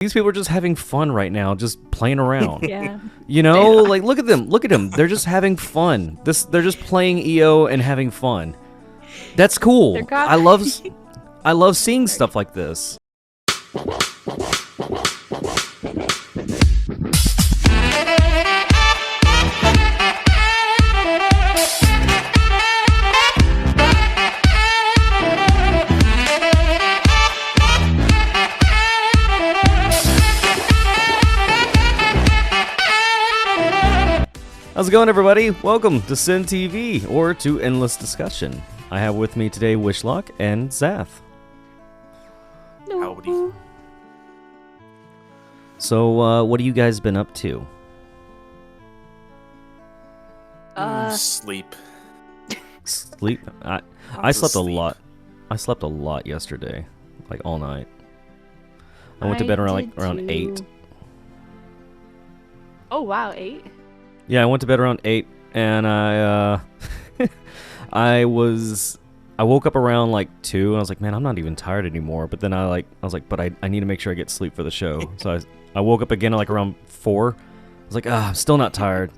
These people are just having fun right now, just playing around. Yeah. You know, like look at them. Look at them. They're just having fun. They're just playing EO and having fun. That's cool. I love seeing stuff like this. How's it going, everybody? Welcome to Siin TV, or to Endless Discussion. I have with me today Wishlock and Zath. Howdy. So, what have you guys been up to? Sleep. Sleep? I slept a lot. I slept a lot yesterday, like all night. I went to bed around 8. Oh wow, 8? Yeah, I went to bed around 8, and I woke up around like 2, and I was like, man, I'm not even tired anymore. But then I was like, but I need to make sure I get sleep for the show. So I woke up again like around 4. I was like, I'm still not tired,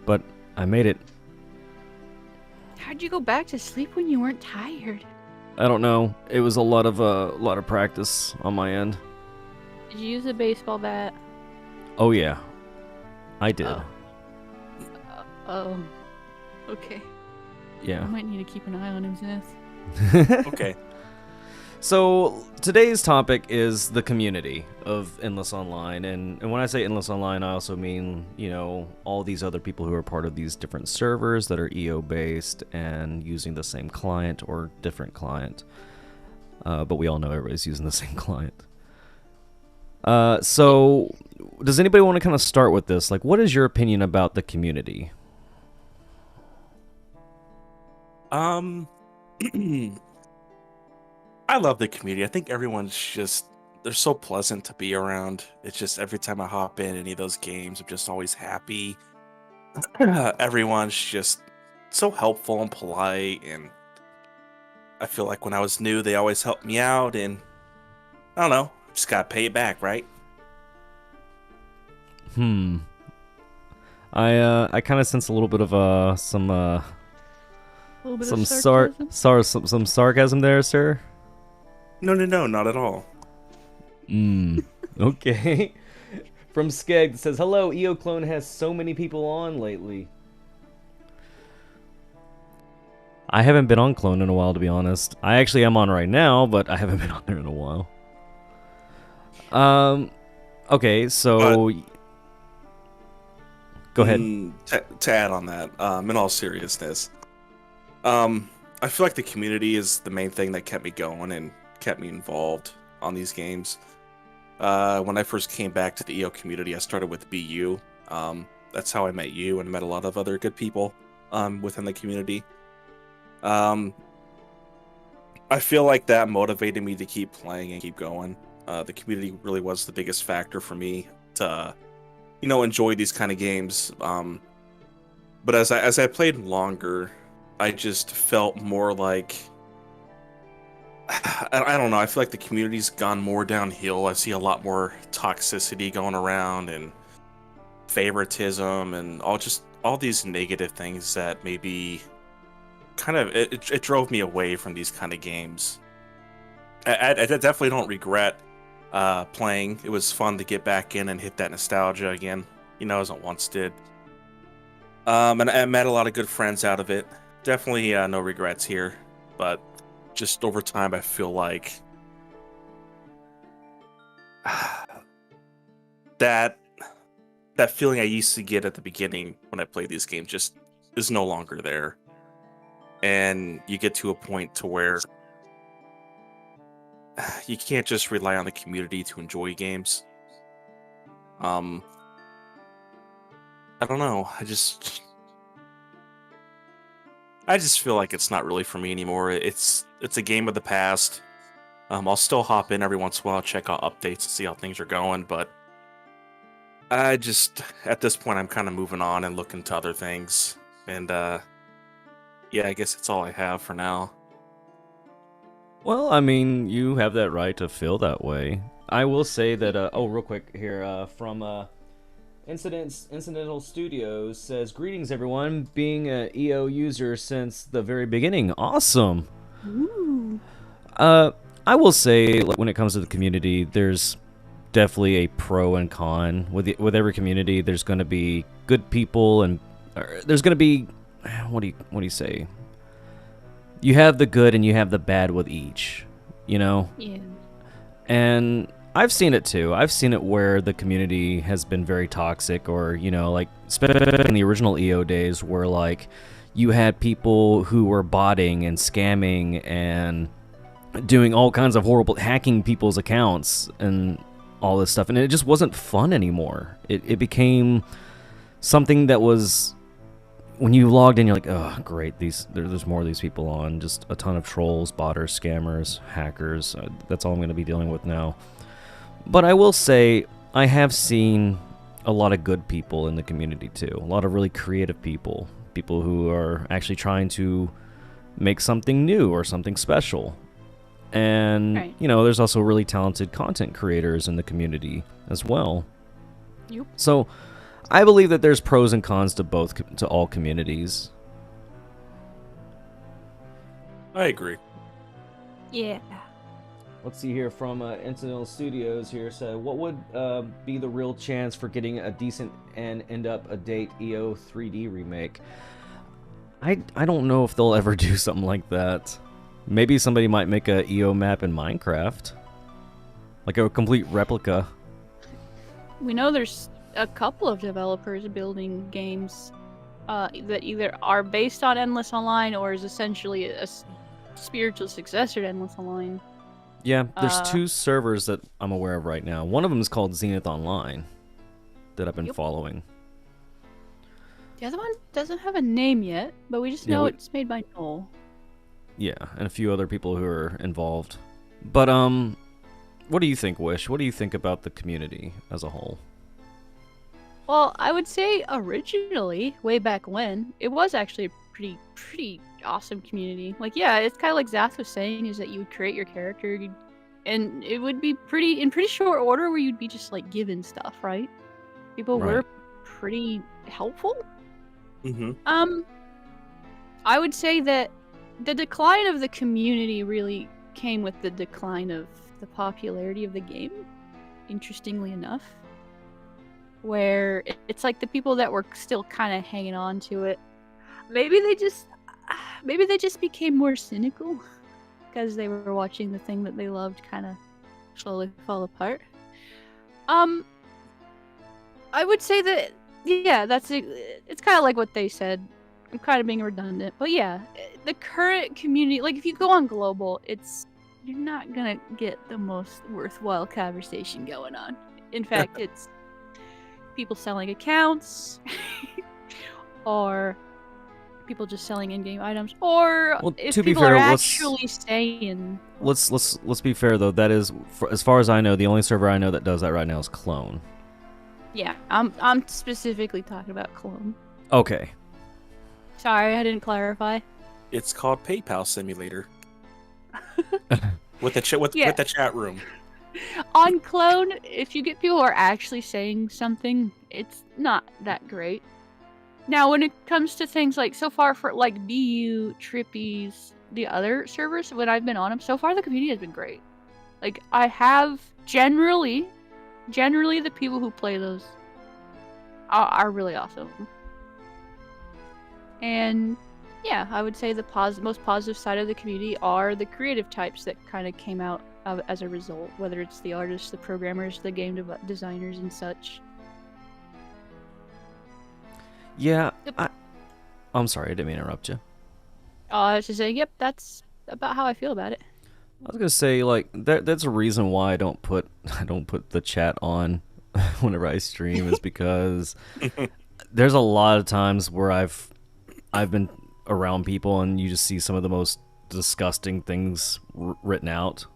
but I made it. How'd you go back to sleep when you weren't tired? I don't know. It was a lot of practice on my end. Did you use a baseball bat? Oh yeah, I did. Oh. Okay. Yeah. I might need to keep an eye on him, Zath. Okay. So today's topic is the community of Endless Online, and when I say Endless Online, I also mean, you know, all these other people who are part of these different servers that are EO based and using the same client or different client. But we all know everybody's using the same client. So does anybody want to kind of start with this? Like, what is your opinion about the community? I love the community. I think everyone's just, they're so pleasant to be around. It's just every time I hop in any of those games, I'm just always happy. Everyone's just so helpful and polite, and I feel like when I was new, they always helped me out, and I don't know, just gotta pay it back, right? I kind of sense a little bit of some sarcasm there, sir. No, not at all. Okay. From Skeg that says, hello, EO Clone has so many people on lately. I haven't been on Clone in a while, to be honest. I actually am on right now, but I haven't been on there in a while. Okay, so go ahead. To add on that, in all seriousness, I feel like the community is the main thing that kept me going and kept me involved on these games. When I first came back to the EO community, I started with BU. That's how I met you and met a lot of other good people within the community. I feel like that motivated me to keep playing and keep going. The community really was the biggest factor for me to, you know, enjoy these kind of games. But as I played longer, I just felt more like, I don't know, I feel like the community's gone more downhill. I see a lot more toxicity going around and favoritism and all these negative things that maybe kind of, it drove me away from these kind of games. I definitely don't regret playing. It was fun to get back in and hit that nostalgia again, you know, as I once did. And I met a lot of good friends out of it. Definitely no regrets here, but just over time I feel like that feeling I used to get at the beginning when I played these games just is no longer there. And you get to a point to where you can't just rely on the community to enjoy games. I don't know, I just feel like it's not really for me anymore. It's a game of the past. I'll still hop in every once in a while, check out updates and see how things are going, but I just, at this point, I'm kind of moving on and looking to other things. And yeah, I guess that's all I have for now. Well, I mean, you have that right to feel that way. I will say that. Oh, real quick here from Incidental Studios says, "Greetings, everyone. Being a EO user since the very beginning, awesome." Ooh. I will say, like, when it comes to the community, there's definitely a pro and con with every community. There's going to be good people, and there's going to be what do you say? You have the good and you have the bad with each, you know? Yeah. And I've seen it too. I've seen it where the community has been very toxic, or, you know, like, especially in the original EO days, where, like, you had people who were botting and scamming and doing all kinds of horrible, hacking people's accounts and all this stuff, and it just wasn't fun anymore. It became something that was, when you logged in, you're like, oh, great, there's more of these people on, just a ton of trolls, botters, scammers, hackers. That's all I'm going to be dealing with now. But I will say, I have seen a lot of good people in the community too. A lot of really creative people who are actually trying to make something new or something special. And, right. You know, there's also really talented content creators in the community as well. Yep. So I believe that there's pros and cons to all communities. I agree. Yeah. Let's see here from Incidental Studios here. So, what would be the real chance for getting a decent and end up a date EO 3D remake? I don't know if they'll ever do something like that. Maybe somebody might make a EO map in Minecraft, like a complete replica. We know there's a couple of developers building games that either are based on Endless Online or is essentially a spiritual successor to Endless Online. Yeah, there's two servers that I'm aware of right now. One of them is called Zenith Online that I've been following. The other one doesn't have a name yet, but we just know it's made by Noel. Yeah, and a few other people who are involved. But what do you think, Wish? What do you think about the community as a whole? Well, I would say originally, way back when, it was actually a pretty awesome community. Like, yeah, it's kind of like Zath was saying, is that you would create your character, and it would be in pretty short order where you'd be just, like, given stuff, right? People were pretty helpful. Mm-hmm. I would say that the decline of the community really came with the decline of the popularity of the game, interestingly enough. Where it's like the people that were still kind of hanging on to it, maybe they just became more cynical because they were watching the thing that they loved kind of slowly fall apart. I would say that, yeah, it's kind of like what they said. I'm kind of being redundant, but yeah, the current community, like if you go on global, you're not gonna get the most worthwhile conversation going on. In fact, it's people selling accounts, or people just selling in-game items, or if people are actually saying. Let's be fair though. That is, as far as I know, the only server I know that does that right now is Clone. Yeah, I'm specifically talking about Clone. Okay. Sorry, I didn't clarify. It's called PayPal Simulator. with the chat room. On Clone, if you get people who are actually saying something, it's not that great. Now, when it comes to things like, so far for like BU, Trippies, the other servers, when I've been on them, so far the community has been great. Like, I have generally the people who play those are really awesome. And yeah, I would say the most positive side of the community are the creative types that kind of came out as a result, whether it's the artists, the programmers, the game designers, and such. Yeah, yep. I'm sorry, I didn't mean to interrupt you. I was just saying, yep, that's about how I feel about it. I was gonna say, like, that's a reason why I don't put the chat on whenever I stream, is because there's a lot of times where I've been around people and you just see some of the most disgusting things written out,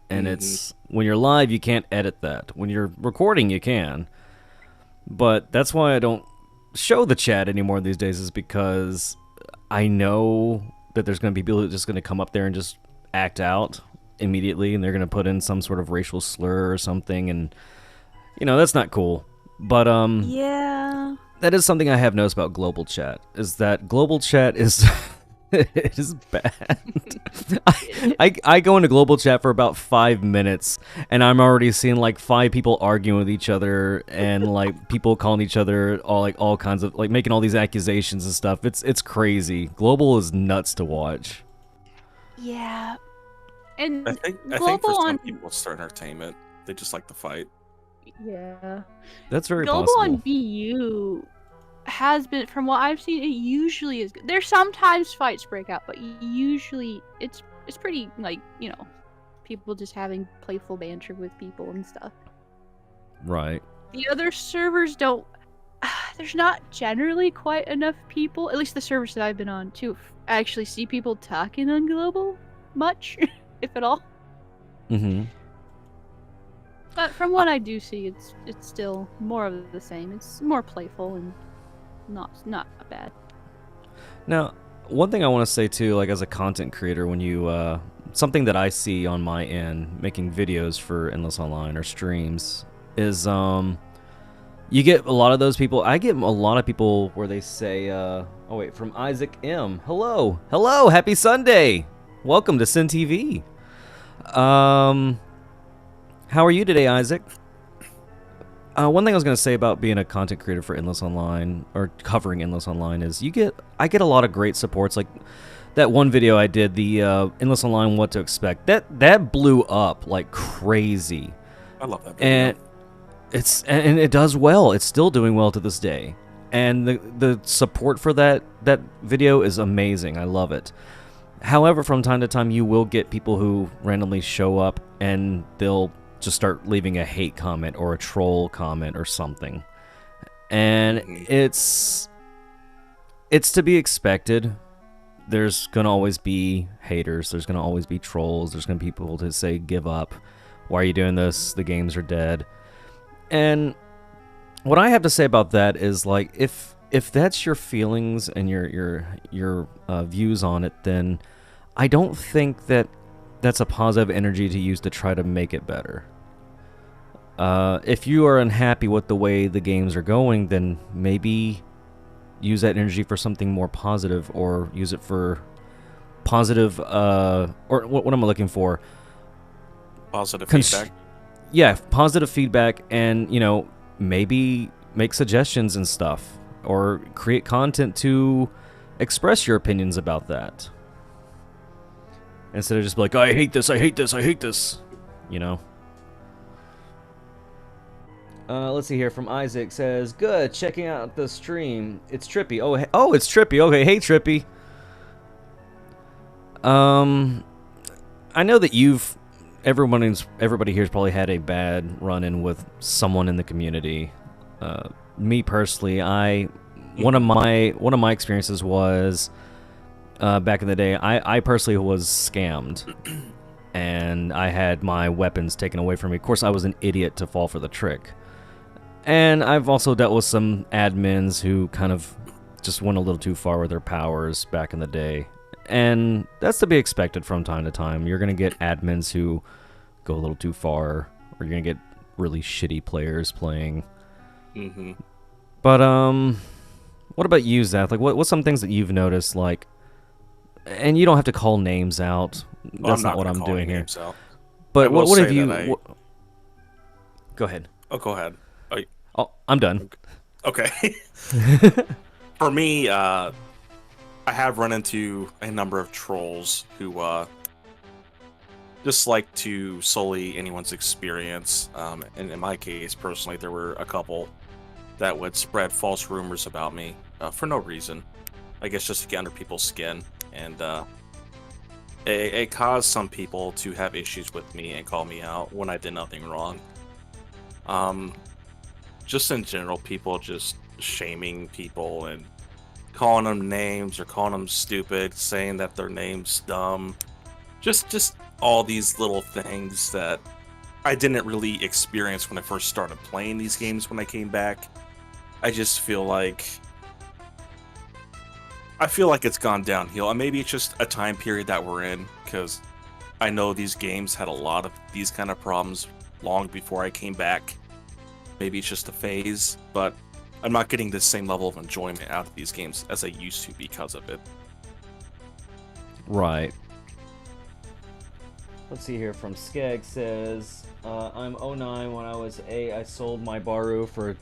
and it's, when you're live you can't edit that. When you're recording you can, but that's why I don't show the chat anymore these days, is because I know that there's going to be people that are just going to come up there and just act out, immediately, and they're gonna put in some sort of racial slur or something, and that's not cool. But Yeah. that is something I have noticed about global chat, is that global chat is it is bad. I go into global chat for about 5 minutes, and I'm already seeing like 5 people arguing with each other, and like people calling each other all kinds of like making all these accusations and stuff. It's crazy. Global is nuts to watch. Yeah. And I think global for some on people it's for entertainment. They just like to fight. yeah. That's very Global possible. on BU has been, from what I've seen, it usually is good. There's sometimes fights break out, but usually it's pretty, like, people just having playful banter with people and stuff. Right. The other servers don't. There's not generally quite enough people, at least the servers that I've been on, to actually see people talking on global much, if at all. Mm-hmm. But from what I do see, it's still more of the same. It's more playful and not bad. Now, one thing I want to say too, like as a content creator, when you something that I see on my end making videos for Endless Online or streams is you get a lot of those people. I get a lot of people where they say, oh wait, from Isaac M. Hello, happy Sunday. Welcome to Siin TV. How are you today, Isaac? One thing I was going to say about being a content creator for Endless Online, or covering Endless Online, is I get a lot of great supports. Like that one video I did, the Endless Online What to Expect, that blew up like crazy. I love that video. And it does well. It's still doing well to this day. And the support for that video is amazing. I love it. However, from time to time, you will get people who randomly show up and they'll just start leaving a hate comment or a troll comment or something. And it's to be expected. There's going to always be haters. There's going to always be trolls. There's going to be people to say, give up. Why are you doing this? The games are dead. And what I have to say about that is, like, if that's your feelings and your views on it, then I don't think that's a positive energy to use to try to make it better. If you are unhappy with the way the games are going, then maybe use that energy for something more positive, or use it for positive, or what am I looking for? Positive feedback. Yeah, positive feedback, and, maybe make suggestions and stuff, or create content to express your opinions about that. Instead of just be like, I hate this, I hate this, I hate this, Let's see here. From Isaac says, good, checking out the stream. It's Trippy. Oh, it's Trippy. Okay, hey Trippy. I know that everybody here's probably had a bad run-in with someone in the community. Me personally, one of my experiences was back in the day. I personally was scammed, and I had my weapons taken away from me. Of course, I was an idiot to fall for the trick. And I've also dealt with some admins who kind of just went a little too far with their powers back in the day. And that's to be expected from time to time. You're going to get admins who go a little too far, or you're going to get really shitty players playing. Mm-hmm. But, what about you, Zath? Like, what's some things that you've noticed, like, and you don't have to call names out. That's not what I'm doing here. But what have you... Go ahead. Oh, go ahead. Oh, I'm done. Okay. For me, I have run into a number of trolls who just like to sully anyone's experience. And in my case, personally, there were a couple that would spread false rumors about me for no reason. I guess just to get under people's skin. And it caused some people to have issues with me and call me out when I did nothing wrong. Just in general, people just shaming people and calling them names or calling them stupid, saying that their name's dumb. Just all these little things that I didn't really experience when I first started playing these games when I came back. I just feel like it's gone downhill. And maybe it's just a time period that we're in, because I know these games had a lot of these kind of problems long before I came back. Maybe it's just a phase, but I'm not getting the same level of enjoyment out of these games as I used to because of it. Right. Let's see here from Skeg says, I'm 09. When I was 8, I sold my Baru for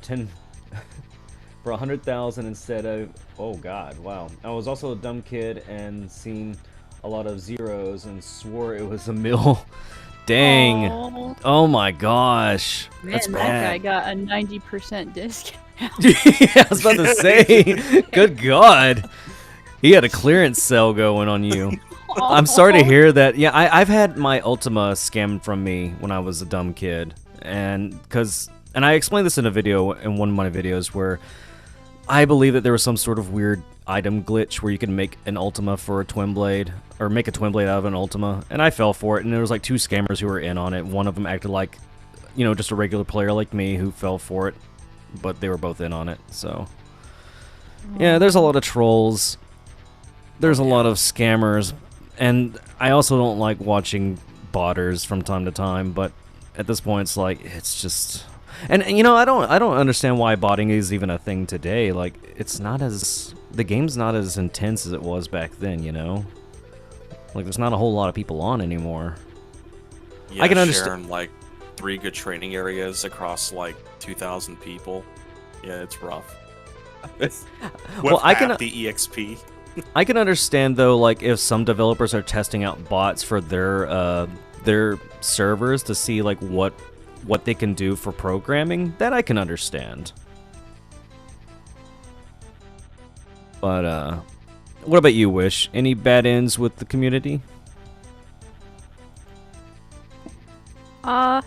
100,000 instead of, oh god, wow. I was also a dumb kid and seen a lot of zeros and swore it was a mill. Dang. Aww. Oh my gosh. Man, That's that bad. guy got a 90% discount. Yeah, I was about to say. Good god. He had a clearance sale going on you. I'm sorry to hear that. Yeah, I've had my Ultima scammed from me when I was a dumb kid. And I explained this in a video, in one of my videos, where I believe that there was some sort of weird item glitch where you can make an Ultima for a twin blade, or make a twin blade out of an Ultima, and I fell for it, and there was like 2 scammers who were in on it. One of them acted like, you know, just a regular player like me who fell for it, but they were both in on it, so. Yeah, there's a lot of trolls. There's a lot of scammers, and I also don't like watching botters from time to time, but at this point it's like, it's just... And you know, I don't understand why botting is even a thing today. Like, it's not as... The game's not as intense as it was back then, you know? Like, there's not a whole lot of people on anymore. Yeah, I can understand, sharing like 3 good training areas across like 2,000 people. Yeah, it's rough. well, I can the EXP. I can understand though, like if some developers are testing out bots for their servers to see like what they can do for programming. That I can understand. But what about you, Wish? Any bad ends with the community? Well,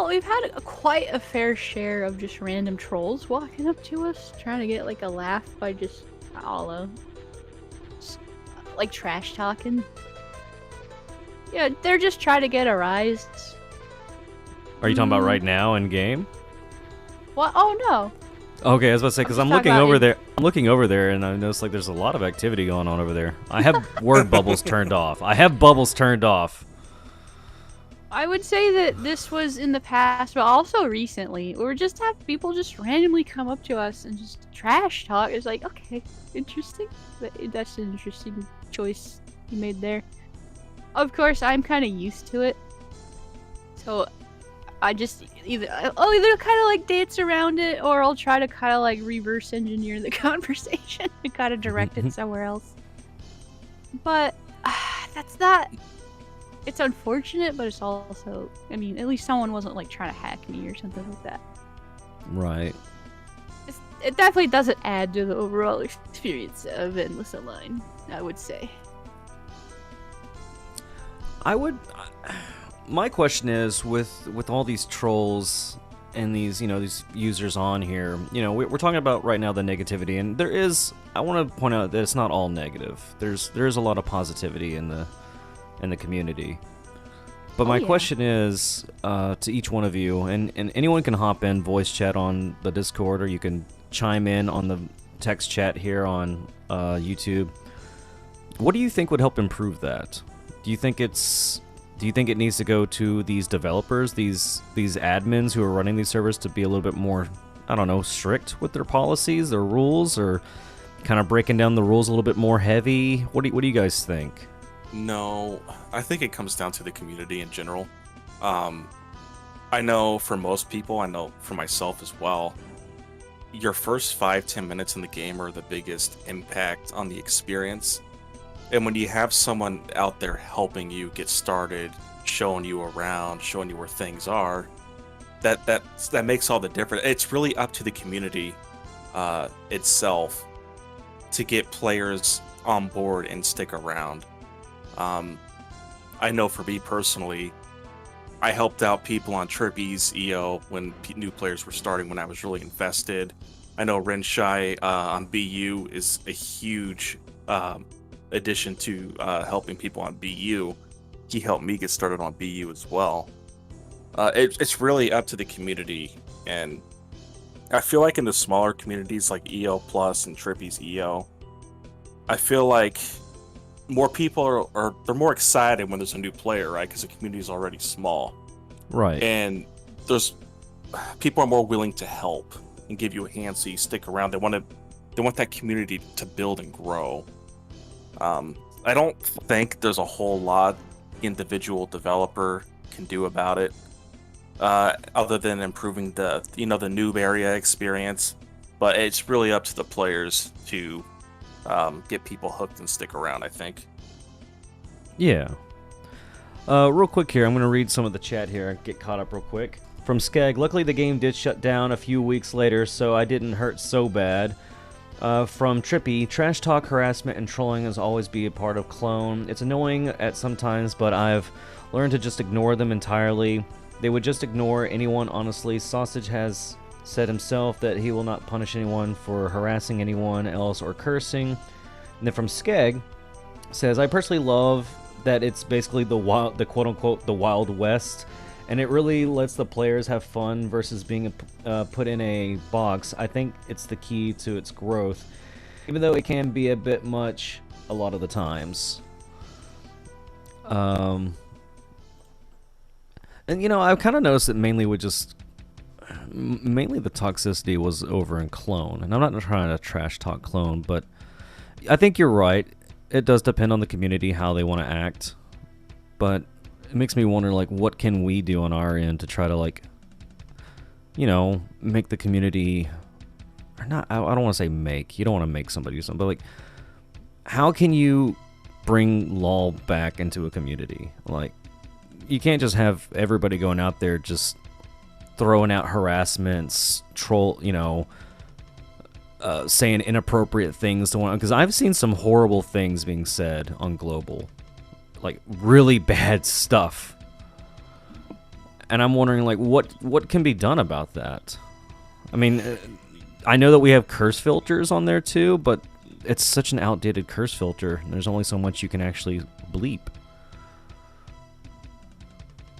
we've had quite a fair share of just random trolls walking up to us, trying to get like a laugh by just, I don't know, like trash talking. Yeah, they're just trying to get a rise. Are you talking about right now in game? What? Oh no. Okay, I was about to say, because I'm just looking talking about over there. I'm looking over there, and I noticed like there's a lot of activity going on over there. I have word bubbles turned off. I have bubbles turned off. I would say that this was in the past, but also recently. We just have people just randomly come up to us and just trash talk. It's like, okay, interesting. That's an interesting choice you made there. Of course, I'm kind of used to it. So I just I'll either kind of like dance around it, or I'll try to kind of like reverse engineer the conversation and kind of direct it somewhere else. But that's not... It's unfortunate, but it's also... I mean, at least someone wasn't like trying to hack me or something like that. Right. It definitely doesn't add to the overall experience of Endless Online, I would say. My question is, with all these trolls and these, you know, these users on here, you know, we're talking about right now the negativity, and there is... I want to point out that it's not all negative. There is a lot of positivity in the community. But my question is to each one of you, and anyone can hop in, voice chat on the Discord, or you can chime in on the text chat here on YouTube. What do you think would help improve that? Do you think it needs to go to these developers, these admins who are running these servers, to be a little bit more, I don't know, strict with their policies, their rules, or kind of breaking down the rules a little bit more heavy? What do you guys think? No, I think it comes down to the community in general. I know for most people, I know for myself as well, your first 5-10 minutes in the game are the biggest impact on the experience. And when you have someone out there helping you get started, showing you around, showing you where things are, that makes all the difference. It's really up to the community itself to get players on board and stick around. I know for me personally, I helped out people on Trippy's EO when new players were starting, when I was really invested. I know Renshai on BU is a huge addition to helping people on BU. He helped me get started on BU as well. It's really up to the community, and I feel like in the smaller communities like EO Plus and Trippy's EO, I feel like more people they're more excited when there's a new player, right? Because the community is already small, Right. and there's people are more willing to help and give you a hand so you stick around. They want that community to build and grow. I don't think there's a whole lot individual developer can do about it, other than improving the noob area experience. But it's really up to the players to get people hooked and stick around, I think. Yeah. Real quick here, I'm going to read some of the chat here, get caught up real quick. From Skeg, luckily the game did shut down a few weeks later, so I didn't hurt so bad. From Trippy, trash talk, harassment, and trolling has always be a part of Clone. It's annoying at some times, but I've learned to just ignore them entirely. They would just ignore anyone, honestly. Sausage has said himself that he will not punish anyone for harassing anyone else or cursing. And then from Skeg, says, I personally love that it's basically the quote-unquote the Wild West, and it really lets the players have fun versus being put in a box. I think it's the key to its growth, even though it can be a bit much a lot of the times. And I've kind of noticed that mainly the toxicity was over in Clone, and I'm not trying to trash talk Clone, but I think you're right. It does depend on the community how they want to act, but it makes me wonder, like, what can we do on our end to try to, like, make the community, or not, I don't want to say make, you don't want to make somebody do something, but, like, how can you bring LOL back into a community? Like, you can't just have everybody going out there just throwing out harassments, saying inappropriate things to one, because I've seen some horrible things being said on Global. Like, really bad stuff. And I'm wondering, like, what can be done about that? I mean, I know that we have curse filters on there too, but it's such an outdated curse filter. There's only so much you can actually bleep.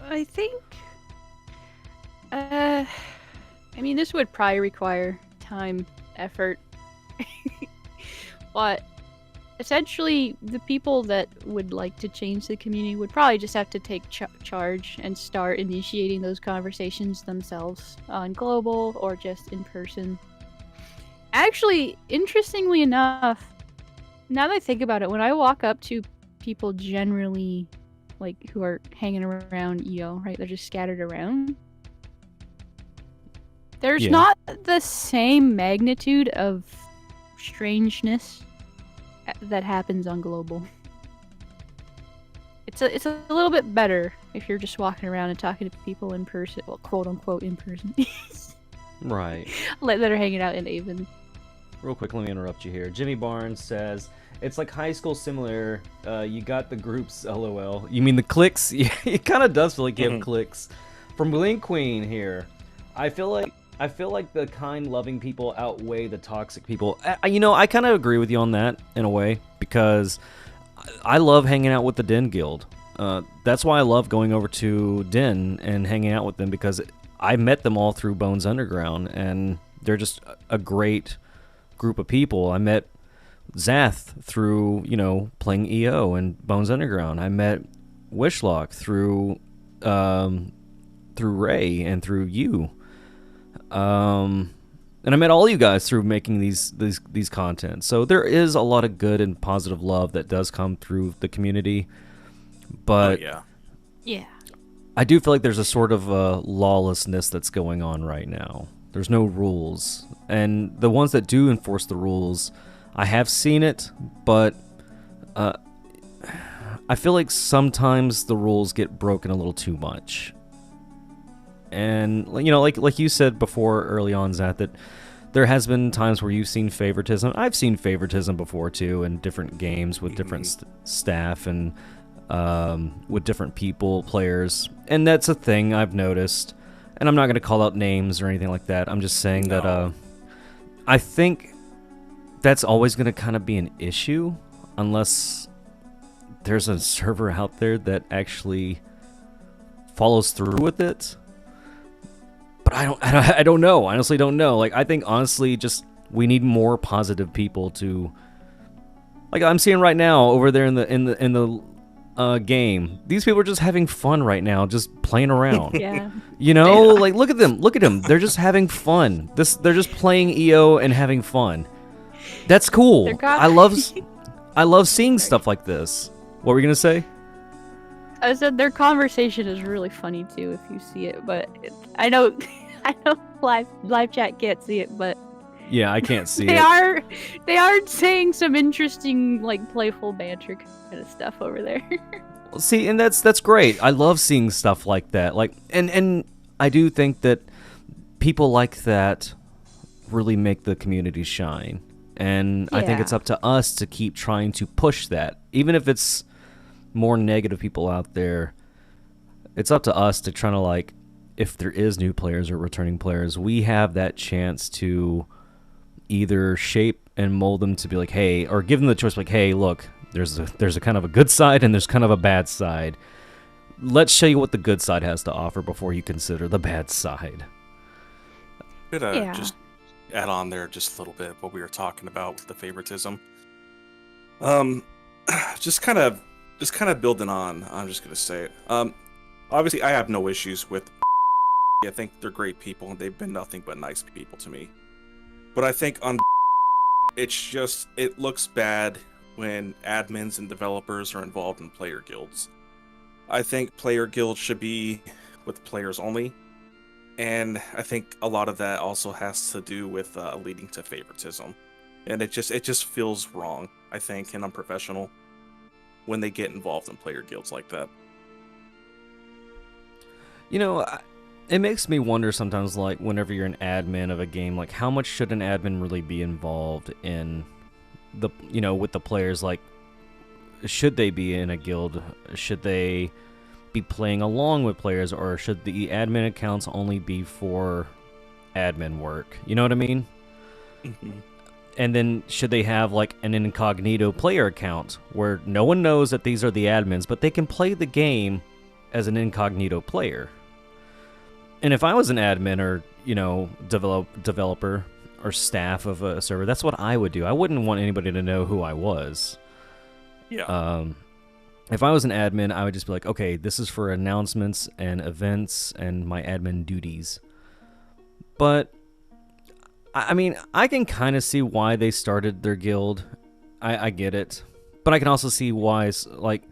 I think, this would probably require time, effort, but essentially the people that would like to change the community would probably just have to take charge and start initiating those conversations themselves on Global or just in person. Actually, interestingly enough, now that I think about it, when I walk up to people generally, like, who are hanging around EO, right, they're just scattered around, there's not the same magnitude of strangeness that happens on Global. It's a little bit better if you're just walking around and talking to people in person, well, quote unquote in person. Right. That are hanging out in Avon. Real quick, let me interrupt you here. Jimmy Barnes says, it's like high school similar. You got the groups, LOL. You mean the cliques? Yeah, it kind of does feel like you have cliques. From Blink Queen here, I feel like the kind, loving people outweigh the toxic people. I kind of agree with you on that in a way, because I love hanging out with the Den Guild. That's why I love going over to Den and hanging out with them, because I met them all through Bones Underground, and they're just a great group of people. I met Zath through, playing EO and Bones Underground. I met Wishlock through Ray and through you. And I met all you guys through making these content. So there is a lot of good and positive love that does come through the community. But yeah, I do feel like there's a sort of lawlessness that's going on right now. There's no rules, and the ones that do enforce the rules, I have seen it, but I feel like sometimes the rules get broken a little too much. And, like you said before early on, Zath, that there has been times where you've seen favoritism. I've seen favoritism before, too, in different games with different staff and with different players. And that's a thing I've noticed. And I'm not going to call out names or anything like that. I'm just saying that I think that's always going to kind of be an issue unless there's a server out there that actually follows through with it. But I don't know. I honestly don't know. Like, I think honestly, just we need more positive people to. Like I'm seeing right now over there in the game, these people are just having fun right now, just playing around. Yeah. You know, like look at them. They're just having fun. They're just playing EO and having fun. That's cool. I love seeing stuff like this. What were you gonna say? I said their conversation is really funny too if you see it, but I know live chat can't see it, but Yeah, I can't see they it. they are saying some interesting, like, playful banter kind of stuff over there. See, and that's great. I love seeing stuff like that. Like, and I do think that people like that really make the community shine. And I think it's up to us to keep trying to push that, even if it's more negative people out there. It's up to us to try to, like, if there is new players or returning players, we have that chance to either shape and mold them to be like, hey, or give them the choice, like, hey, look, there's a kind of a good side and there's kind of a bad side. Let's show you what the good side has to offer before you consider the bad side. Could just add on there just a little bit what we were talking about with the favoritism. Just kind of building on. I'm just gonna say it. Obviously, I have no issues with. I think they're great people, and they've been nothing but nice people to me. But I think on it looks bad when admins and developers are involved in player guilds. I think player guilds should be with players only, and I think a lot of that also has to do with leading to favoritism, and it just feels wrong, I think, and unprofessional when they get involved in player guilds like that. You know, it makes me wonder sometimes, like, whenever you're an admin of a game, like, how much should an admin really be involved in the, you know, with the players? Like, should they be in a guild? Should they be playing along with players, or should the admin accounts only be for admin work? You know what I mean? Mm-hmm. And then should they have, like, an incognito player account where no one knows that these are the admins, but they can play the game as an incognito player? And if I was an admin or, you know, developer or staff of a server, that's what I would do. I wouldn't want anybody to know who I was. Yeah. If I was an admin, I would just be like, okay, this is for announcements and events and my admin duties. But, I mean, I can kind of see why they started their guild. I get it. But I can also see why, like,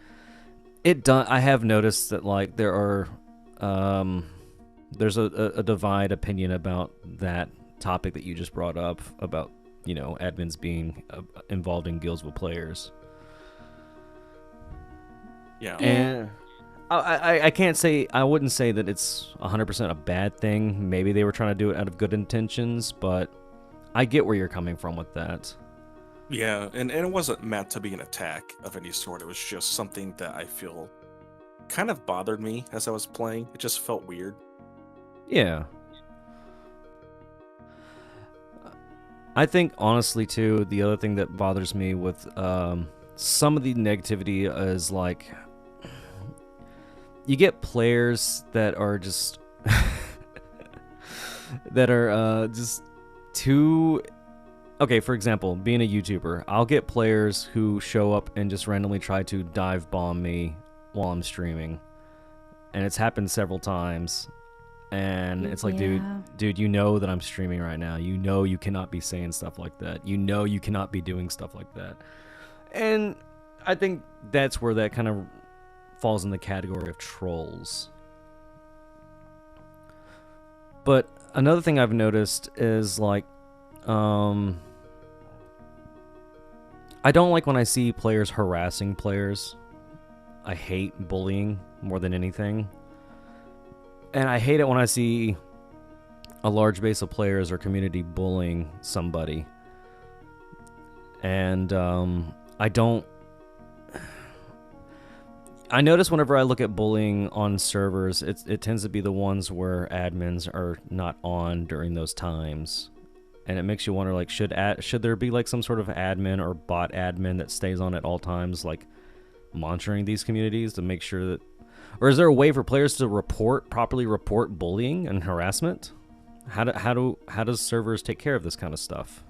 I have noticed that, like, there's a divide opinion about that topic that you just brought up about, you know, admins being involved in guilds with players. Yeah. And I can't say, I wouldn't say that it's 100% a bad thing. Maybe they were trying to do it out of good intentions, but I get where you're coming from with that. Yeah, and it wasn't meant to be an attack of any sort. It was just something that I feel kind of bothered me as I was playing. It just felt weird. Yeah. I think, honestly, too, the other thing that bothers me with some of the negativity is, like, you get players that are just that are just too. Okay, for example, being a YouTuber, I'll get players who show up and just randomly try to dive bomb me while I'm streaming, and it's happened several times. And it's like, dude, you know that I'm streaming right now. You know you cannot be saying stuff like that. You know you cannot be doing stuff like that. And I think that's where that kind of falls in the category of trolls. But another thing I've noticed is, like, I don't like when I see players harassing players. I hate bullying more than anything. And I hate it when I see a large base of players or community bullying somebody. And I notice whenever I look at bullying on servers, it tends to be the ones where admins are not on during those times. And it makes you wonder, like, should there be, like, some sort of admin or bot admin that stays on at all times, like, monitoring these communities to make sure that... Or is there a way for players to properly report bullying and harassment? How does servers take care of this kind of stuff?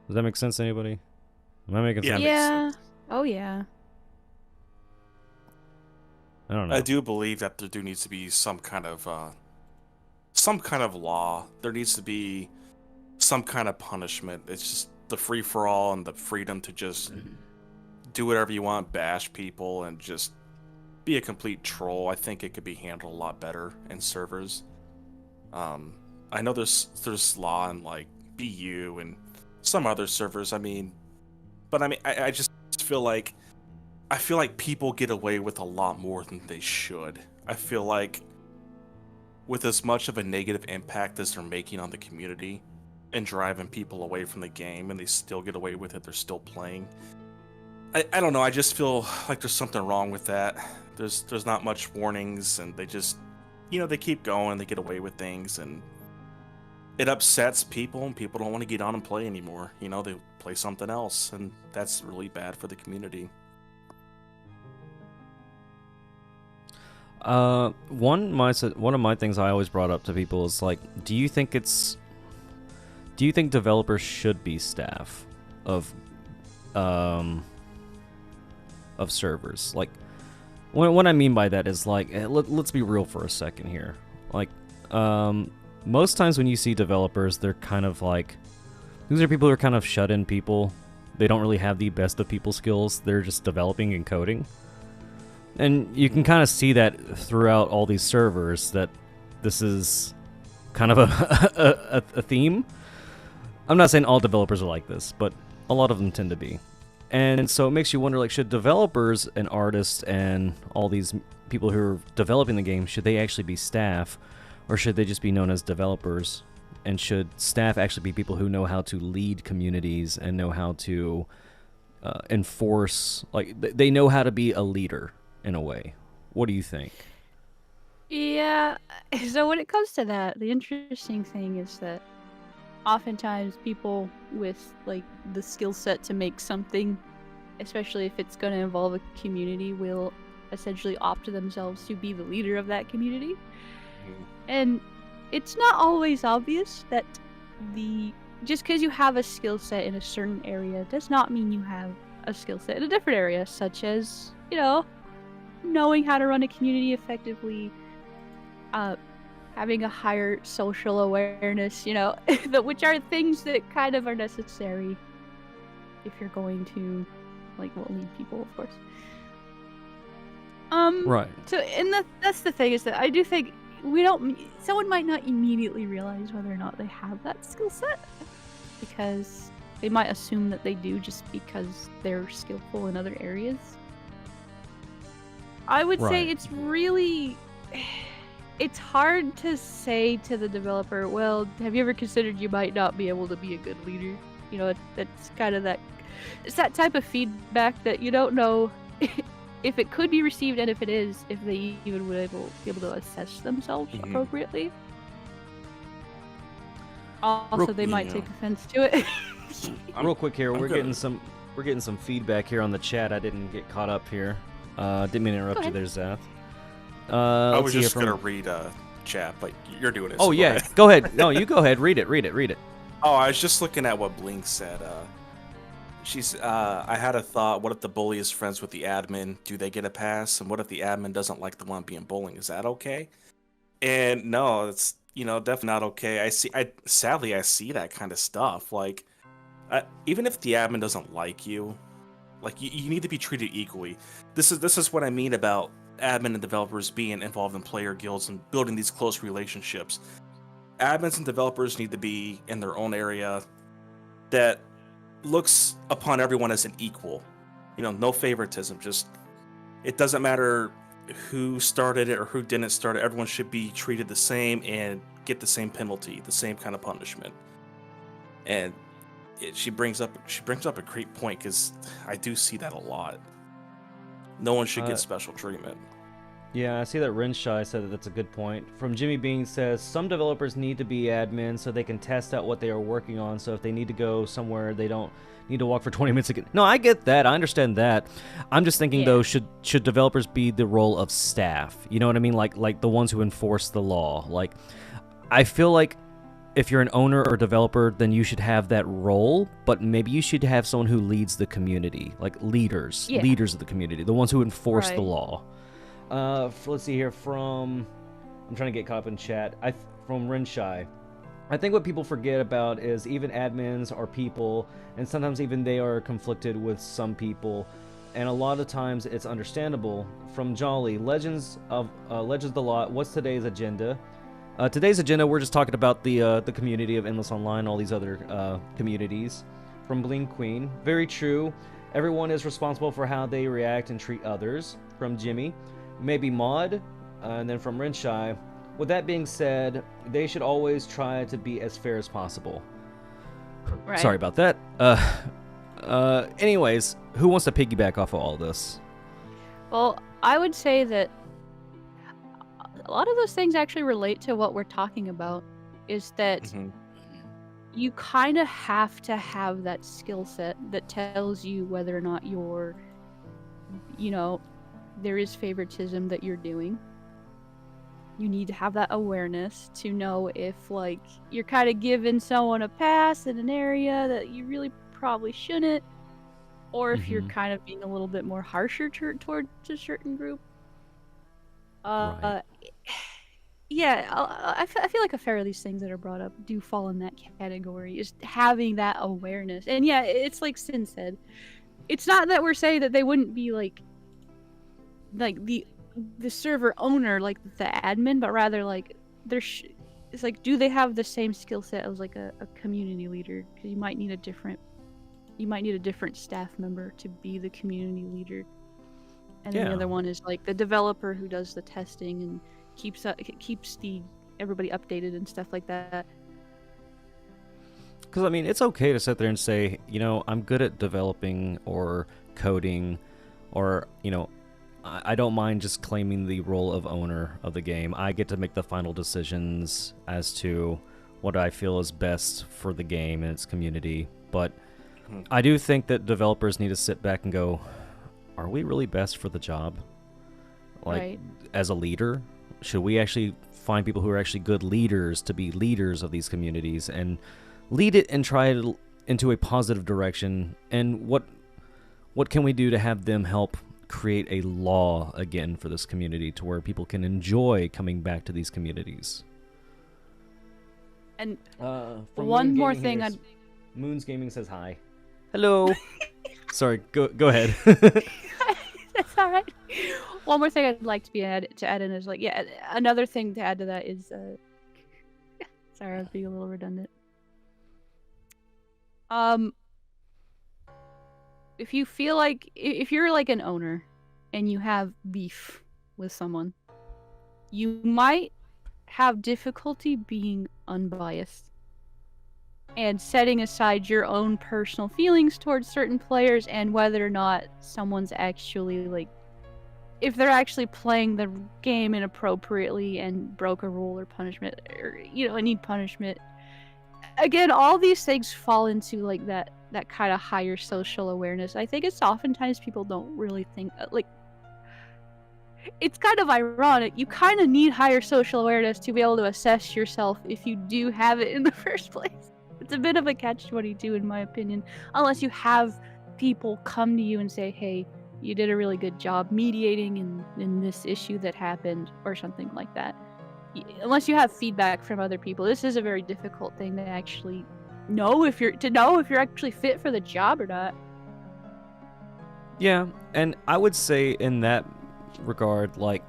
Does that make sense to anybody? Am I making Yeah, sense? makes Yeah. sense. Oh yeah. I don't know. I do believe that there do needs to be some kind of law. There needs to be some kind of punishment. It's just the free for all and the freedom to just do whatever you want, bash people, and just be a complete troll. I think it could be handled a lot better in servers. I know there's law in like BU and some other servers. I mean, but I mean, I just feel like people get away with a lot more than they should. I feel like with as much of a negative impact as they're making on the community and driving people away from the game, and they still get away with it, they're still playing. I don't know, I just feel like there's something wrong with that. There's not much warnings, and they just, they keep going, they get away with things, and it upsets people, and people don't want to get on and play anymore. They play something else, and that's really bad for the community. One of my things I always brought up to people is like, do you think developers should be staff of servers? Like, what I mean by that is like, let's be real for a second here. Like, most times when you see developers, they're kind of like, these are people who are kind of shut-in people. They don't really have the best of people skills. They're just developing and coding. And you can kind of see that throughout all these servers, that this is kind of a theme. I'm not saying all developers are like this, but a lot of them tend to be. And so it makes you wonder, like, should developers and artists and all these people who are developing the game, should they actually be staff, or should they just be known as developers? And should staff actually be people who know how to lead communities and know how to enforce, like, they know how to be a leader in a way? What do you think? Yeah. So when it comes to that, the interesting thing is that oftentimes people with like the skill set to make something, especially if it's going to involve a community, will essentially opt themselves to be the leader of that community. And it's not always obvious that just because you have a skill set in a certain area does not mean you have a skill set in a different area, such as, knowing how to run a community effectively, having a higher social awareness, which are things that kind of are necessary if you're going to, lead people, of course. Right. So, and that's the thing, is that I do think someone might not immediately realize whether or not they have that skill set, because they might assume that they do just because they're skillful in other areas. I would say it's hard to say to the developer, well, have you ever considered you might not be able to be a good leader? That's kind of it's that type of feedback that you don't know if it could be received, and if it is, if they even would be able to assess themselves appropriately. Also, they might take offense to it. Real quick here, we're getting some feedback here on the chat. I didn't get caught up here. Didn't mean to interrupt you there, Zath. I was just gonna read a chat, but you're doing it. Oh, so yeah, go ahead. No, you go ahead. Read it. Oh, I was just looking at what Blink said. I had a thought. What if the bully is friends with the admin? Do they get a pass? And what if the admin doesn't like the one being bullying? Is that okay? And no, it's definitely not okay. Sadly I see that kind of stuff. Like, even if the admin doesn't like you, like you need to be treated equally. This is what I mean about admin and developers being involved in player guilds and building these close relationships. Admins and developers need to be in their own area that looks upon everyone as an equal. No favoritism. Just, it doesn't matter who started it or who didn't start it. Everyone should be treated the same and get the same penalty, the same kind of punishment. And she brings up a great point, because I do see that a lot. No one should get special treatment. Yeah, I see that Renshai said that that's a good point. From Jimmy Bean says, some developers need to be admins so they can test out what they are working on, so if they need to go somewhere, they don't need to walk for 20 minutes again. No, I get that. I understand that. I'm just thinking, though, should developers be the role of staff? You know what I mean? Like the ones who enforce the law. Like, I feel like if you're an owner or developer, then you should have that role, but maybe you should have someone who leads the community, like leaders of the community, the ones who enforce the law. Let's see here I'm trying to get caught up in chat. From Renshai. I think what people forget about is even admins are people, and sometimes even they are conflicted with some people, and a lot of times it's understandable. From Jolly, Legends of the Lot, what's today's agenda? Today's agenda, we're just talking about the community of Endless Online, all these other communities. From Bling Queen, very true. Everyone is responsible for how they react and treat others. From Jimmy, maybe mod. And then from Renshai, with that being said, they should always try to be as fair as possible. Right. Sorry about that. Anyways, who wants to piggyback off of all this? Well, I would say that a lot of those things actually relate to what we're talking about, is that you kind of have to have that skill set that tells you whether or not you're, there is favoritism that you're doing. You need to have that awareness to know if, like, you're kind of giving someone a pass in an area that you really probably shouldn't, or if you're kind of being a little bit more harsher towards a certain group. Right. Yeah, I feel like a fair of these things that are brought up do fall in that category, is having that awareness. And yeah, it's like Sin said, it's not that we're saying that they wouldn't be like the server owner, like the admin, but rather like it's like, do they have the same skill set as like a community leader? Because you might need a different staff member to be the community leader. And then the other one is like the developer who does the testing and keeps everybody updated and stuff like that. Because I mean, it's okay to sit there and say, I'm good at developing or coding, or I don't mind just claiming the role of owner of the game. I get to make the final decisions as to what I feel is best for the game and its community. But I do think that developers need to sit back and go, are we really best for the job? Like, as a leader, should we actually find people who are actually good leaders to be leaders of these communities and lead it and try it into a positive direction? And what can we do to have them help create a law again for this community to where people can enjoy coming back to these communities? And one more thing, Moon's Gaming says hi. Hello. Sorry, go ahead. That's all right. One more thing I'd like to add in is like, another thing to add to that is sorry, I was being a little redundant. If you feel like, if you're like an owner and you have beef with someone, you might have difficulty being unbiased and setting aside your own personal feelings towards certain players and whether or not someone's actually, like, if they're actually playing the game inappropriately and broke a rule or punishment, or, need punishment. Again, all these things fall into like that kind of higher social awareness. I think it's oftentimes people don't really think, like, it's kind of ironic. You kind of need higher social awareness to be able to assess yourself if you do have it in the first place. It's a bit of a catch-22 in my opinion, unless you have people come to you and say, hey, you did a really good job mediating in this issue that happened, or something like that. Unless you have feedback from other people, this is a very difficult thing to actually know if you're actually fit for the job or not. Yeah, and I would say in that regard, like,